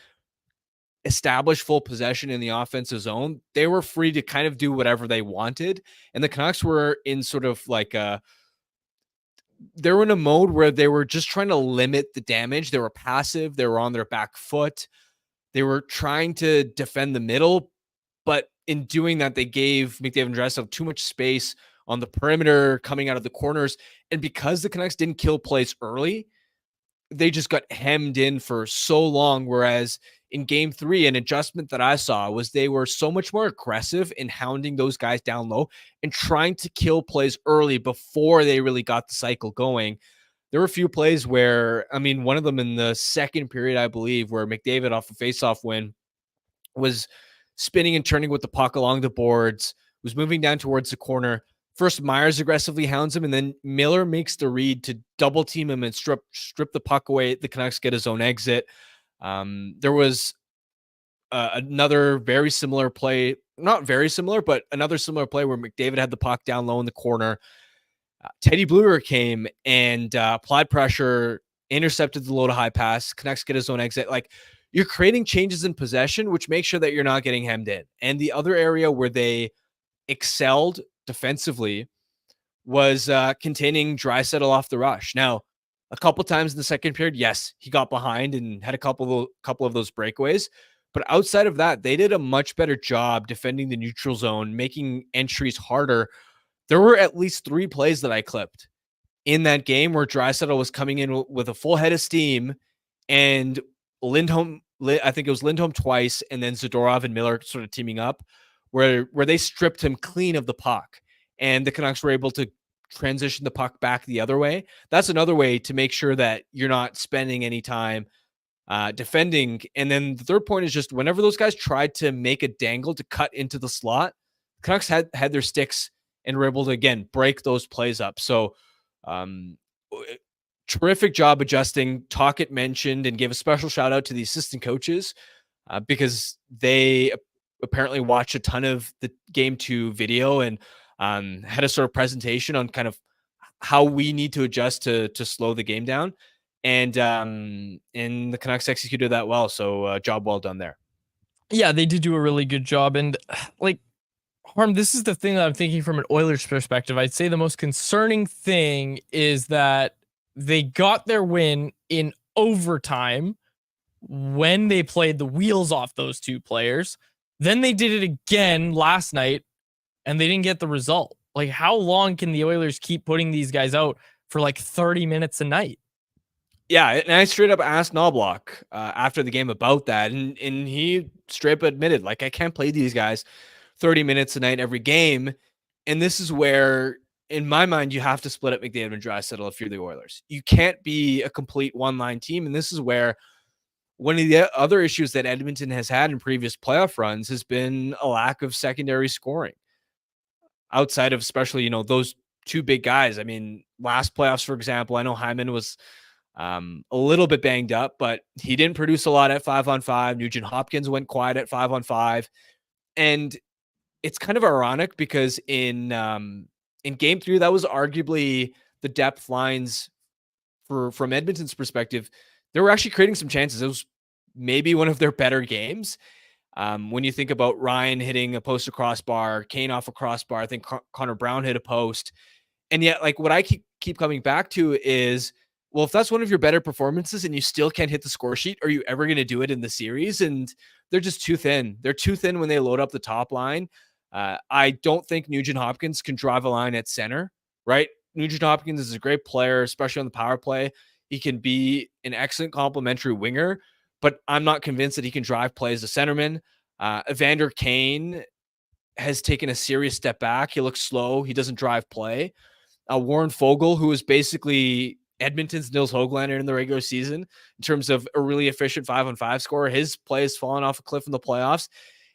established full possession in the offensive zone, they were free to kind of do whatever they wanted. And the Canucks were in sort of like they were in a mode where they were just trying to limit the damage. They were passive. They were on their back foot. They were trying to defend the middle, but in doing that, they gave McDavid and Draisaitl too much space on the perimeter coming out of the corners. And because the Canucks didn't kill plays early, they just got hemmed in for so long. Whereas in game three, an adjustment that I saw was they were so much more aggressive in hounding those guys down low and trying to kill plays early before they really got the cycle going. There were a few plays where, I mean, one of them in the second period, I believe, where McDavid off a faceoff win was spinning and turning with the puck along the boards, was moving down towards the corner. First, Myers aggressively hounds him, and then Miller makes the read to double team him and strip the puck away. The Canucks get his own exit. There was another very similar play, not very similar, but another similar play where McDavid had the puck down low in the corner. Teddy Blueger came and applied pressure, intercepted the low to high pass. Canucks get his own exit. Like, you're creating changes in possession, which makes sure that you're not getting hemmed in. And the other area where they excelled defensively was containing Draisaitl off the rush. Now, a couple times in the second period, yes, he got behind and had a couple of those breakaways. But outside of that, they did a much better job defending the neutral zone, making entries harder. There were at least 3 plays that I clipped in that game where Draisaitl was coming in with a full head of steam, and Lindholm, I think it was Lindholm twice, and then Zadorov and Miller sort of teaming up, where they stripped him clean of the puck, and the Canucks were able to transition the puck back the other way. That's another way to make sure that you're not spending any time defending. And then the third point is just whenever those guys tried to make a dangle to cut into the slot, Canucks had their sticks and were able to, again, break those plays up. So terrific job adjusting. Tocchet mentioned and gave a special shout out to the assistant coaches because they apparently watched a ton of the game 2 video and had a sort of presentation on kind of how we need to adjust to slow the game down. And the Canucks executed that well. So job well done there. Yeah, they did do a really good job. And like, Harm, this is the thing that I'm thinking from an Oilers perspective. I'd say the most concerning thing is that they got their win in overtime when they played the wheels off those two players. Then they did it again last night and they didn't get the result. Like, how long can the Oilers keep putting these guys out for like 30 minutes a night? Yeah, and I straight up asked Knobloch after the game about that, and he straight up admitted, like, I can't play these guys 30 minutes a night every game. And this is where, in my mind, you have to split up McDavid and Draisaitl if you're the Oilers. You can't be a complete one-line team, and this is where one of the other issues that Edmonton has had in previous playoff runs has been a lack of secondary scoring. Outside of especially, you know, those two big guys. I mean, last playoffs, for example, I know Hyman was a little bit banged up, but he didn't produce a lot at 5-on-5. Nugent Hopkins went quiet at 5-on-5. And it's kind of ironic because in game 3, that was arguably the depth lines from Edmonton's perspective. They were actually creating some chances. It was maybe one of their better games. When you think about Ryan hitting a post to crossbar, Kane off a crossbar, I think Connor Brown hit a post. And yet, like, what I keep coming back to is, well, if that's one of your better performances and you still can't hit the score sheet, are you ever going to do it in the series? And they're just too thin. They're too thin when they load up the top line. I don't think Nugent Hopkins can drive a line at center, right? Nugent Hopkins is a great player, especially on the power play. He can be an excellent complementary winger, but I'm not convinced that he can drive play as a centerman. Evander Kane has taken a serious step back. He looks slow. He doesn't drive play. Warren Fogle, who is basically Edmonton's Nils Höglander in the regular season in terms of a really efficient 5-on-5 scorer, his play has fallen off a cliff in the playoffs.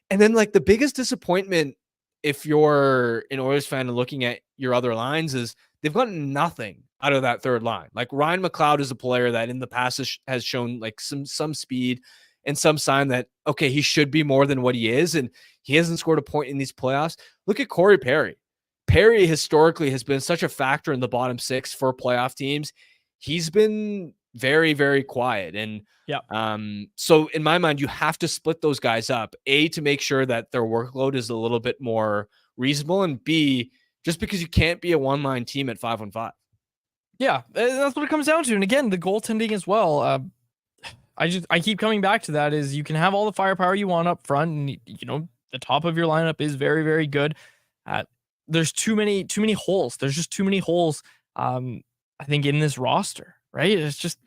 And then, like, the biggest disappointment, if you're an Oilers fan and looking at your other lines, is they've gotten nothing out of that third line. Like, Ryan McLeod is a player that in the past has shown like some speed and some sign that, okay, he should be more than what he is. And he hasn't scored a point in these playoffs. Look at Corey Perry. Perry historically has been such a factor in the bottom 6 for playoff teams. He's been very, very quiet. And so in my mind, you have to split those guys up, A, to make sure that their workload is a little bit more reasonable, and B, just because you can't be a one-line team at 5-on-5. Yeah, that's what it comes down to. And again, the goaltending as well. I keep coming back to that, is you can have all the firepower you want up front, and you know, the top of your lineup is very, very good. There's too many holes. There's just too many holes. I think in this roster, right? It's just,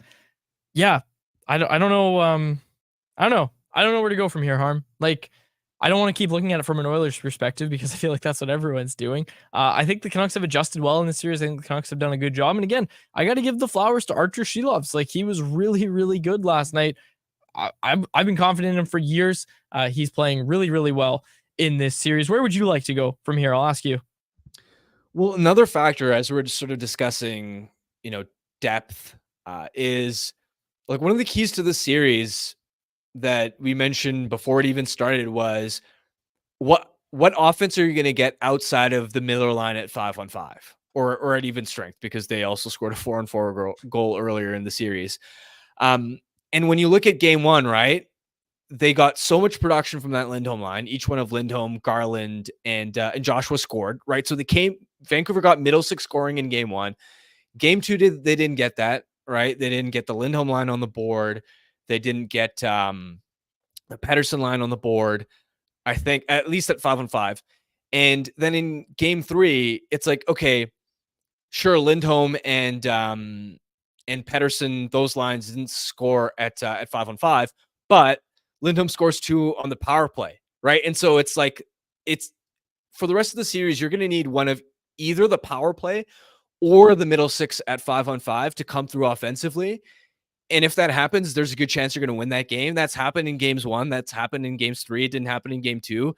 yeah. I don't know. I don't know where to go from here, Harm. Like, I don't want to keep looking at it from an Oilers perspective because I feel like that's what everyone's doing. I think the Canucks have adjusted well in this series. I think the Canucks have done a good job. And again, I got to give the flowers to Arturs Silovs. Like, he was really, really good last night. I've been confident in him for years. He's playing really, really well in this series. Where would you like to go from here? I'll ask you. Well, another factor, as we're just sort of discussing, you know, depth, is like one of the keys to the series that we mentioned before it even started was what offense are you going to get outside of the Miller line at 5-on-5 or at even strength, because they also scored a 4-on-4 goal earlier in the series. And when you look at game 1, right, they got so much production from that Lindholm line. Each one of Lindholm, Garland, and Joshua scored, right? So Vancouver got middle 6 scoring in game 1. Game 2, they didn't get that, right? They didn't get the Lindholm line on the board. They didn't get the Pettersson line on the board, I think, at least at 5-on-5. And then in game 3, it's like, okay, sure, Lindholm and Pettersson, those lines didn't score at 5-on-5, but Lindholm scores 2 on the power play, right? And so it's like, it's for the rest of the series, you're going to need one of either the power play or the middle 6 at 5-on-5 to come through offensively. And if that happens, there's a good chance you're going to win that game. That's happened in games 1. That's happened in games 3. It didn't happen in game 2.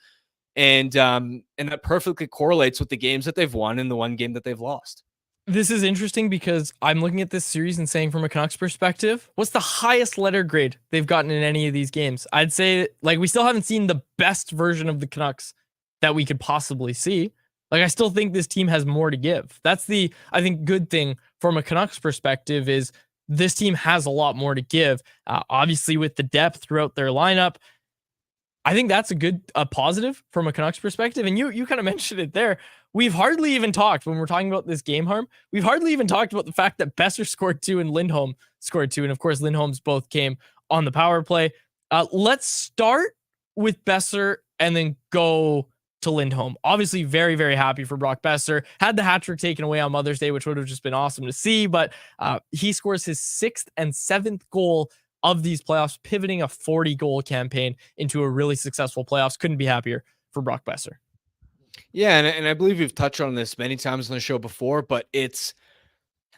And that perfectly correlates with the games that they've won and the one game that they've lost. This is interesting because I'm looking at this series and saying, from a Canucks perspective, what's the highest letter grade they've gotten in any of these games? I'd say, like, we still haven't seen the best version of the Canucks that we could possibly see. Like, I still think this team has more to give. That's the, I think, good thing from a Canucks perspective, is this team has a lot more to give. Obviously, with the depth throughout their lineup, I think that's a positive from a Canucks perspective. And you kind of mentioned it there. We've hardly even talked, when we're talking about this game, Harm, we've hardly even talked about the fact that Boeser scored 2 and Lindholm scored 2. And of course, Lindholm's both came on the power play. Let's start with Boeser and then go to Lindholm. Obviously, very, very happy for Brock Boeser. Had the hat trick taken away on Mother's Day, which would have just been awesome to see. But he scores his 6th and 7th goal of these playoffs, pivoting a 40-goal campaign into a really successful playoffs. Couldn't be happier for Brock Boeser. Yeah, and I believe we've touched on this many times on the show before, but it's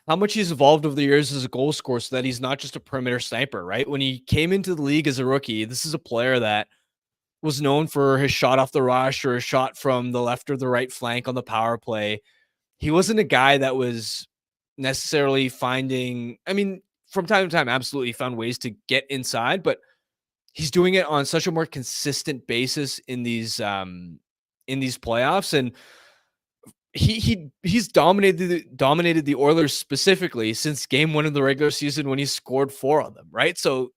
how much he's evolved over the years as a goal scorer so that he's not just a perimeter sniper, right? When he came into the league as a rookie, this is a player that was known for his shot off the rush or a shot from the left or the right flank on the power play. He wasn't a guy that was necessarily finding, I mean, from time to time, absolutely found ways to get inside, but he's doing it on such a more consistent basis in these playoffs. And he's dominated the Oilers specifically since game 1 of the regular season when he scored 4 on them, right? So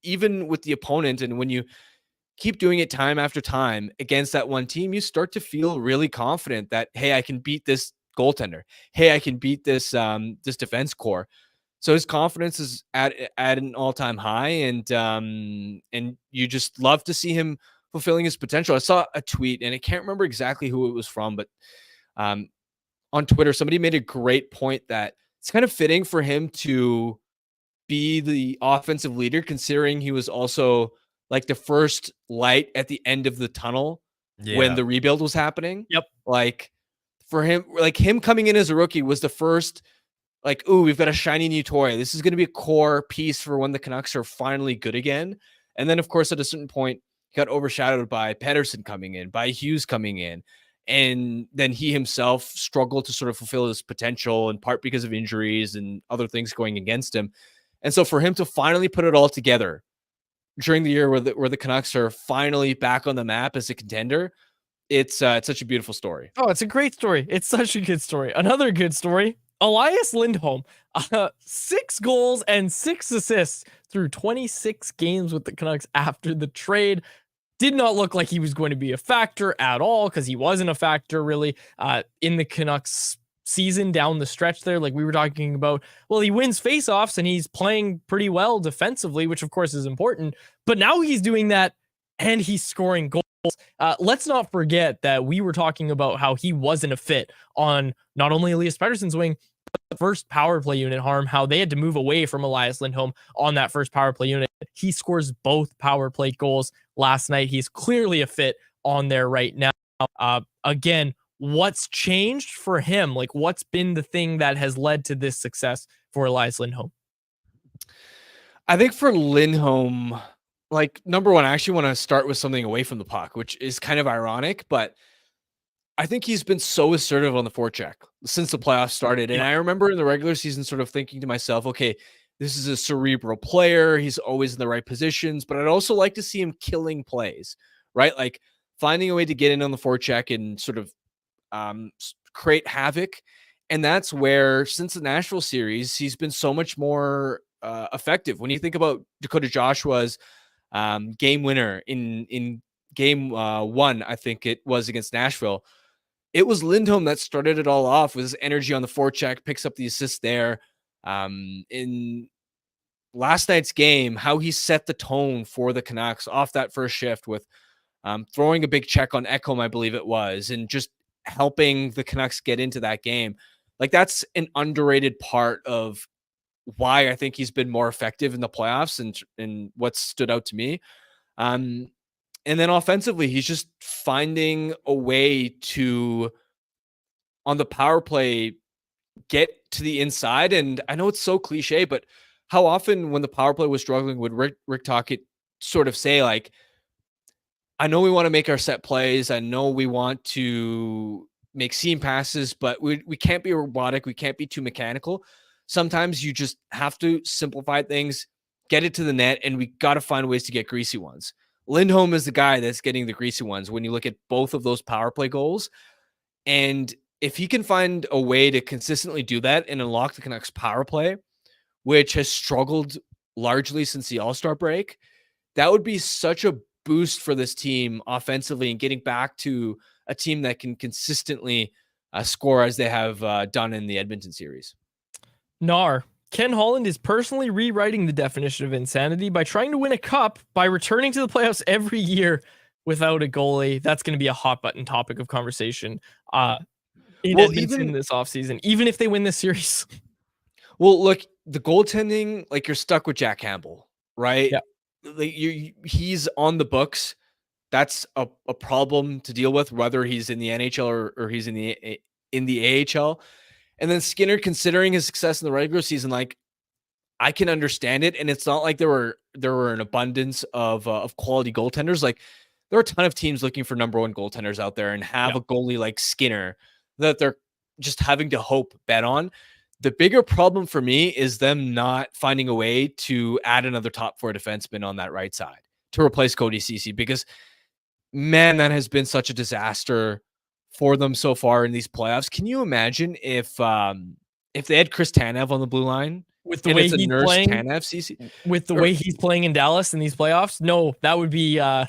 even with the opponent, and when you keep doing it time after time against that one team, you start to feel really confident that, hey, I can beat this goaltender. Hey, I can beat this this defense core. So his confidence is at an all-time high, and you just love to see him fulfilling his potential. I saw a tweet, and I can't remember exactly who it was from, but on Twitter, somebody made a great point that it's kind of fitting for him to be the offensive leader, considering he was also like the first light at the end of the tunnel when the rebuild was happening. Yep. Like for him, like him coming in as a rookie was the first, like, ooh, we've got a shiny new toy. This is going to be a core piece for when the Canucks are finally good again. And then, of course, at a certain point, he got overshadowed by Pedersen coming in, by Hughes coming in. And then he himself struggled to sort of fulfill his potential, in part because of injuries and other things going against him. And so for him to finally put it all together during the year where the Canucks are finally back on the map as a contender, it's such a beautiful story. Oh, it's a great story. It's such a good story. Another good story, Elias Lindholm, 6 goals and 6 assists through 26 games with the Canucks after the trade. Did not look like he was going to be a factor at all, because he wasn't a factor really in the Canucks season down the stretch there. Like we were talking about, well, he wins faceoffs and he's playing pretty well defensively, which of course is important. But now he's doing that and he's scoring goals. Let's not forget that we were talking about how he wasn't a fit on not only Elias Pettersson's wing, but the first power play unit, Harm, how they had to move away from Elias Lindholm on that first power play unit. He scores both power play goals last night. He's clearly a fit on there right now. Again, what's changed for him? Like, what's been the thing that has led to this success for Elias Lindholm? I think for Lindholm, like, number one, I actually want to start with something away from the puck, which is kind of ironic, but I think he's been so assertive on the forecheck since the playoffs started. And I remember in the regular season sort of thinking to myself, okay, this is a cerebral player. He's always in the right positions, but I'd also like to see him killing plays, right? Like finding a way to get in on the forecheck and sort of create havoc. And that's where, since the Nashville series, he's been so much more effective. When you think about Dakota Joshua's game winner in game 1, I think it was against Nashville, it was Lindholm that started it all off with his energy on the forecheck, picks up the assist there. In last night's game, how he set the tone for the Canucks off that first shift with throwing a big check on Ekholm, I believe it was, and just helping the Canucks get into that game. Like, that's an underrated part of why I think he's been more effective in the playoffs and what stood out to me. And then offensively, he's just finding a way to, on the power play, get to the inside. And I know it's so cliche, but how often when the power play was struggling would Rick Tocchet sort of say, like, I know we want to make our set plays. I know we want to make seam passes, but we can't be robotic. We can't be too mechanical. Sometimes you just have to simplify things, get it to the net, and we got to find ways to get greasy ones. Lindholm is the guy that's getting the greasy ones when you look at both of those power play goals. And if he can find a way to consistently do that and unlock the Canucks power play, which has struggled largely since the All-Star break, that would be such a boost for this team offensively and getting back to a team that can consistently score as they have done in the Edmonton series. Nar. Ken Holland is personally rewriting the definition of insanity by trying to win a cup by returning to the playoffs every year without a goalie. That's going to be a hot button topic of conversation in Edmonton this offseason, even if they win this series. Well, look, the goaltending, like you're stuck with Jack Campbell, right? Yeah. Like he's on the books. That's a problem to deal with, whether he's in the NHL or he's in the AHL. And then Skinner, considering his success in the regular season, like I can understand it. And it's not like there were an abundance of quality goaltenders. Like there are a ton of teams looking for number one goaltenders out there and have a goalie like Skinner that they're just having to bet on. The bigger problem for me is them not finding a way to add another top four defenseman on that right side to replace Cody Ceci, because man, that has been such a disaster for them so far in these playoffs. Can you imagine if they had Chris Tanev on the blue line with the way he's playing, Tanev, Ceci, with the way he's playing in Dallas in these playoffs? No, that would be a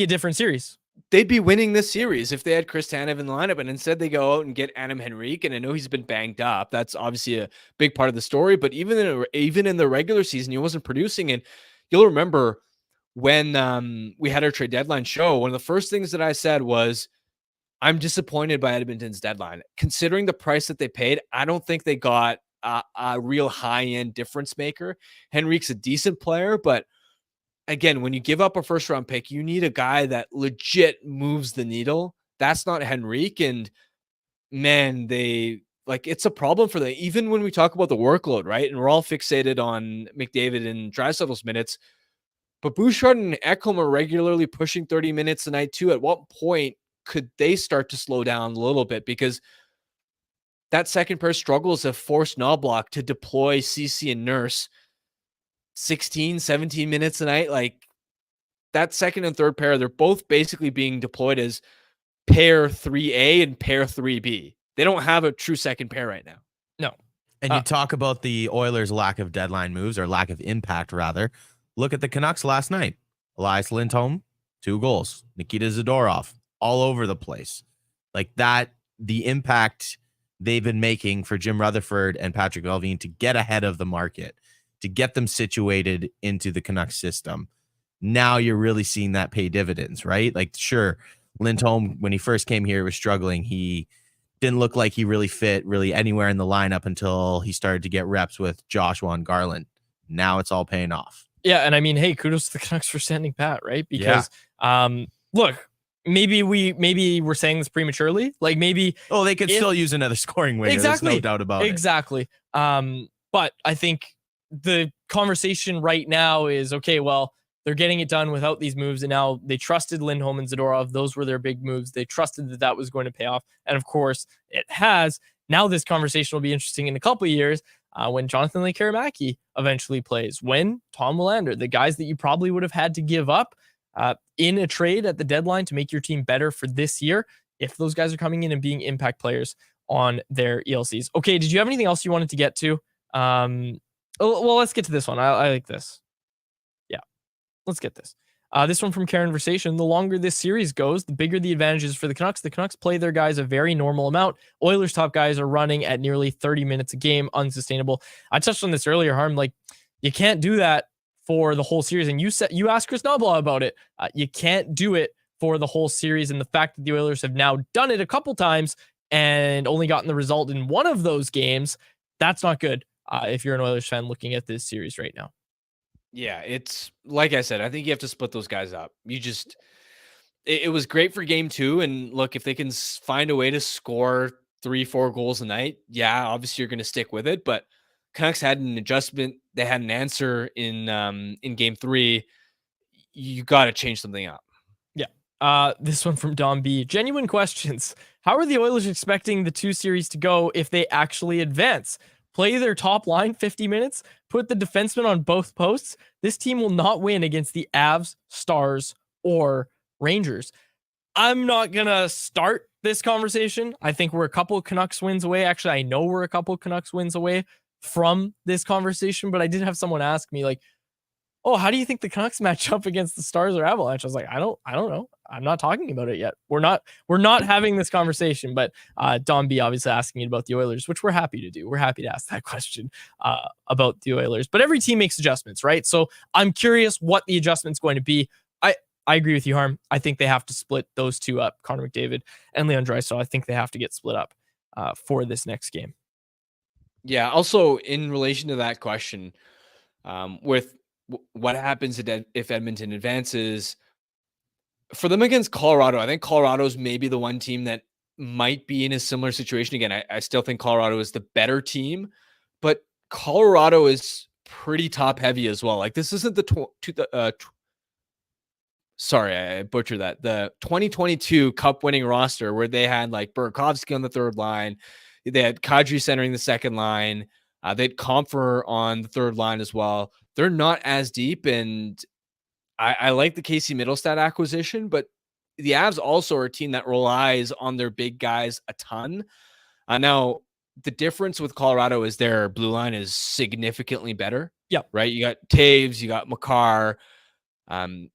different series. They'd be winning this series if they had Chris Tanev in the lineup, and instead they go out and get Adam Henrique. And I know he's been banged up. That's obviously a big part of the story. But even in the regular season, he wasn't producing. And you'll remember when we had our trade deadline show, one of the first things that I said was, I'm disappointed by Edmonton's deadline. Considering the price that they paid, I don't think they got a real high-end difference maker. Henrique's a decent player, but again, when you give up a first-round pick, you need a guy that legit moves the needle. That's not Henrique, and man, it's a problem for them. Even when we talk about the workload, right? And we're all fixated on McDavid and Draisaitl's minutes, but Bouchard and Ekholm are regularly pushing 30 minutes a night too. At what point could they start to slow down a little bit? Because that second pair struggles have forced Knobloch to deploy Ceci and Nurse 16, 17 minutes a night. Like that second and third pair, they're both basically being deployed as pair 3A and pair 3B. They don't have a true second pair right now. No. And you talk about the Oilers' lack of deadline moves, or lack of impact, rather. Look at the Canucks last night. Elias Lindholm, 2 goals. Nikta Zadorov, all over the place. Like that, the impact they've been making for Jim Rutherford and Patrick Allvin to get ahead of the market, to get them situated into the Canucks system. Now you're really seeing that pay dividends, right? Like, sure, Lindholm, when he first came here, was struggling. He didn't look like he really fit really anywhere in the lineup until he started to get reps with Joshua and Garland. Now it's all paying off. Yeah, and I mean, hey, kudos to the Canucks for standing pat, right? Because, look, maybe we're saying this prematurely. Like maybe they could still use another scoring winger. Exactly, there's no doubt about it. Exactly. But I think the conversation right now is okay. Well, they're getting it done without these moves, and now they trusted Lindholm and Zadorov. Those were their big moves. They trusted that was going to pay off, and of course, it has. Now this conversation will be interesting in a couple of years. When Jonathan Lekkerimäki eventually plays, when Tom Willander, the guys that you probably would have had to give up in a trade at the deadline to make your team better for this year, if those guys are coming in and being impact players on their ELCs. Okay, did you have anything else you wanted to get to? Well, let's get to this one. I like this. Yeah, let's get this. This one from Conversation. The longer this series goes, the bigger the advantages for the Canucks. The Canucks play their guys a very normal amount. Oilers' top guys are running at nearly 30 minutes a game. Unsustainable. I touched on this earlier, Harm. Like, you can't do that for the whole series. And you asked Chris Knobloch about it. You can't do it for the whole series. And the fact that the Oilers have now done it a couple times and only gotten the result in one of those games, that's not good if you're an Oilers fan looking at this series right now. Yeah, it's like I said, I think you have to split those guys up. It was great for game 2. And look, if they can find a way to score 3-4 goals a night, yeah, obviously you're going to stick with it. But Canucks had an adjustment. They had an answer in game 3. You got to change something up. Yeah. This one from Dom B. Genuine questions. How are the Oilers expecting the 2 series to go if they actually advance? Play their top line 50 minutes, put the defenseman on both posts. This team will not win against the Avs, Stars, or Rangers. I'm not going to start this conversation. I think we're a couple of Canucks wins away. Actually, I know we're a couple of Canucks wins away from this conversation, but I did have someone ask me, like, oh, how do you think the Canucks match up against the Stars or Avalanche? I was like, I don't know. I'm not talking about it yet. We're not having this conversation. But Don B obviously asking me about the Oilers, which we're happy to do. We're happy to ask that question about the Oilers. But every team makes adjustments, right? So I'm curious what the adjustment's going to be. I agree with you, Harm. I think they have to split those two up, Connor McDavid and Leon Draisaitl. I think they have to get split up for this next game. Yeah. Also, in relation to that question, with what happens if Edmonton advances for them against Colorado, I think Colorado's maybe the one team that might be in a similar situation. Again, I still think Colorado is the better team, but Colorado is pretty top heavy as well. Like this isn't sorry, I butchered that. The 2022 Cup winning roster where they had like Burakovsky on the third line. They had Kadri centering the second line. They had Comfer on the third line as well. They're not as deep, and I like the Casey Middlestat acquisition, but the Avs also are a team that relies on their big guys a ton. Now, the difference with Colorado is their blue line is significantly better. Yeah. Right? You got Taves, you got Makar,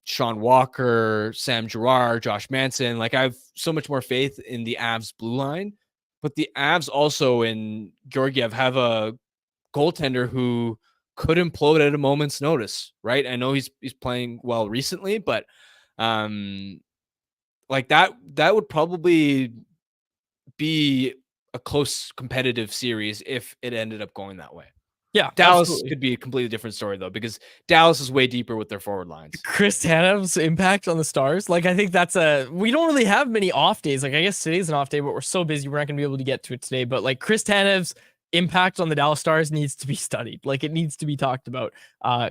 Sean Walker, Sam Girard, Josh Manson. Like I have so much more faith in the Avs blue line, but the Avs also in Georgiev have a goaltender who could implode at a moment's notice, right? I know he's playing well recently, but like that would probably be a close competitive series if it ended up going that way. Yeah, Dallas absolutely. could be a completely different story though, because Dallas is way deeper with their forward lines. Chris Tanev's impact on the Stars. Like, I think we don't really have many off days. Like, I guess today's an off day, but we're so busy, we're not going to be able to get to it today. But like Chris Tanev's impact on the Dallas Stars needs to be studied. Like, it needs to be talked about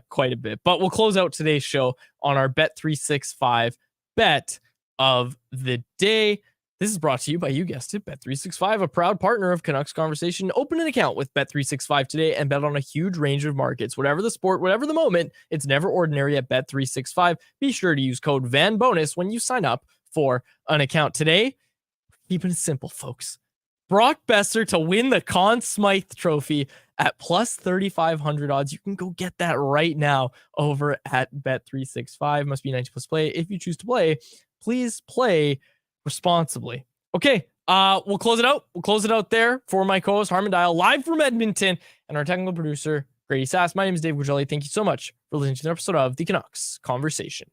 quite a bit. But we'll close out today's show on our Bet365 bet of the day. This is brought to you by, you guessed it, Bet365, a proud partner of Canucks Conversation. Open an account with Bet365 today and bet on a huge range of markets. Whatever the sport, whatever the moment, it's never ordinary at Bet365. Be sure to use code VANBONUS when you sign up for an account today. Keeping it simple, folks. Brock Boeser to win the Conn Smythe Trophy at plus 3,500 odds. You can go get that right now over at Bet365. Must be 90 plus play. If you choose to play, please play responsibly. Okay, we'll close it out. We'll close it out there for my co-host Harman Dial, live from Edmonton, and our technical producer Grady Sass. My name is Dave Gugelli. Thank you so much for listening to an episode of the Canucks Conversation.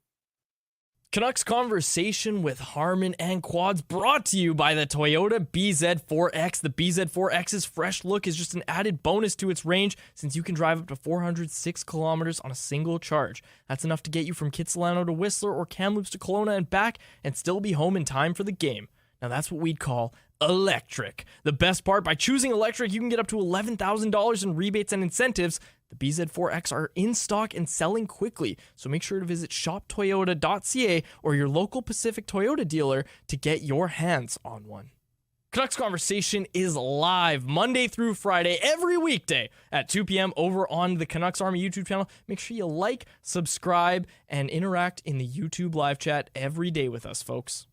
Canucks Conversation with Harman and Quads, brought to you by the Toyota BZ4X. The BZ4X's fresh look is just an added bonus to its range, since you can drive up to 406 kilometers on a single charge. That's enough to get you from Kitsilano to Whistler or Kamloops to Kelowna and back, and still be home in time for the game. Now that's what we'd call electric. The best part, by choosing electric, you can get up to $11,000 in rebates and incentives. The BZ4X are in stock and selling quickly, so make sure to visit shoptoyota.ca or your local Pacific Toyota dealer to get your hands on one. Canucks Conversation is live Monday through Friday, every weekday at 2 p.m. over on the Canucks Army YouTube channel. Make sure you like, subscribe, and interact in the YouTube live chat every day with us, folks.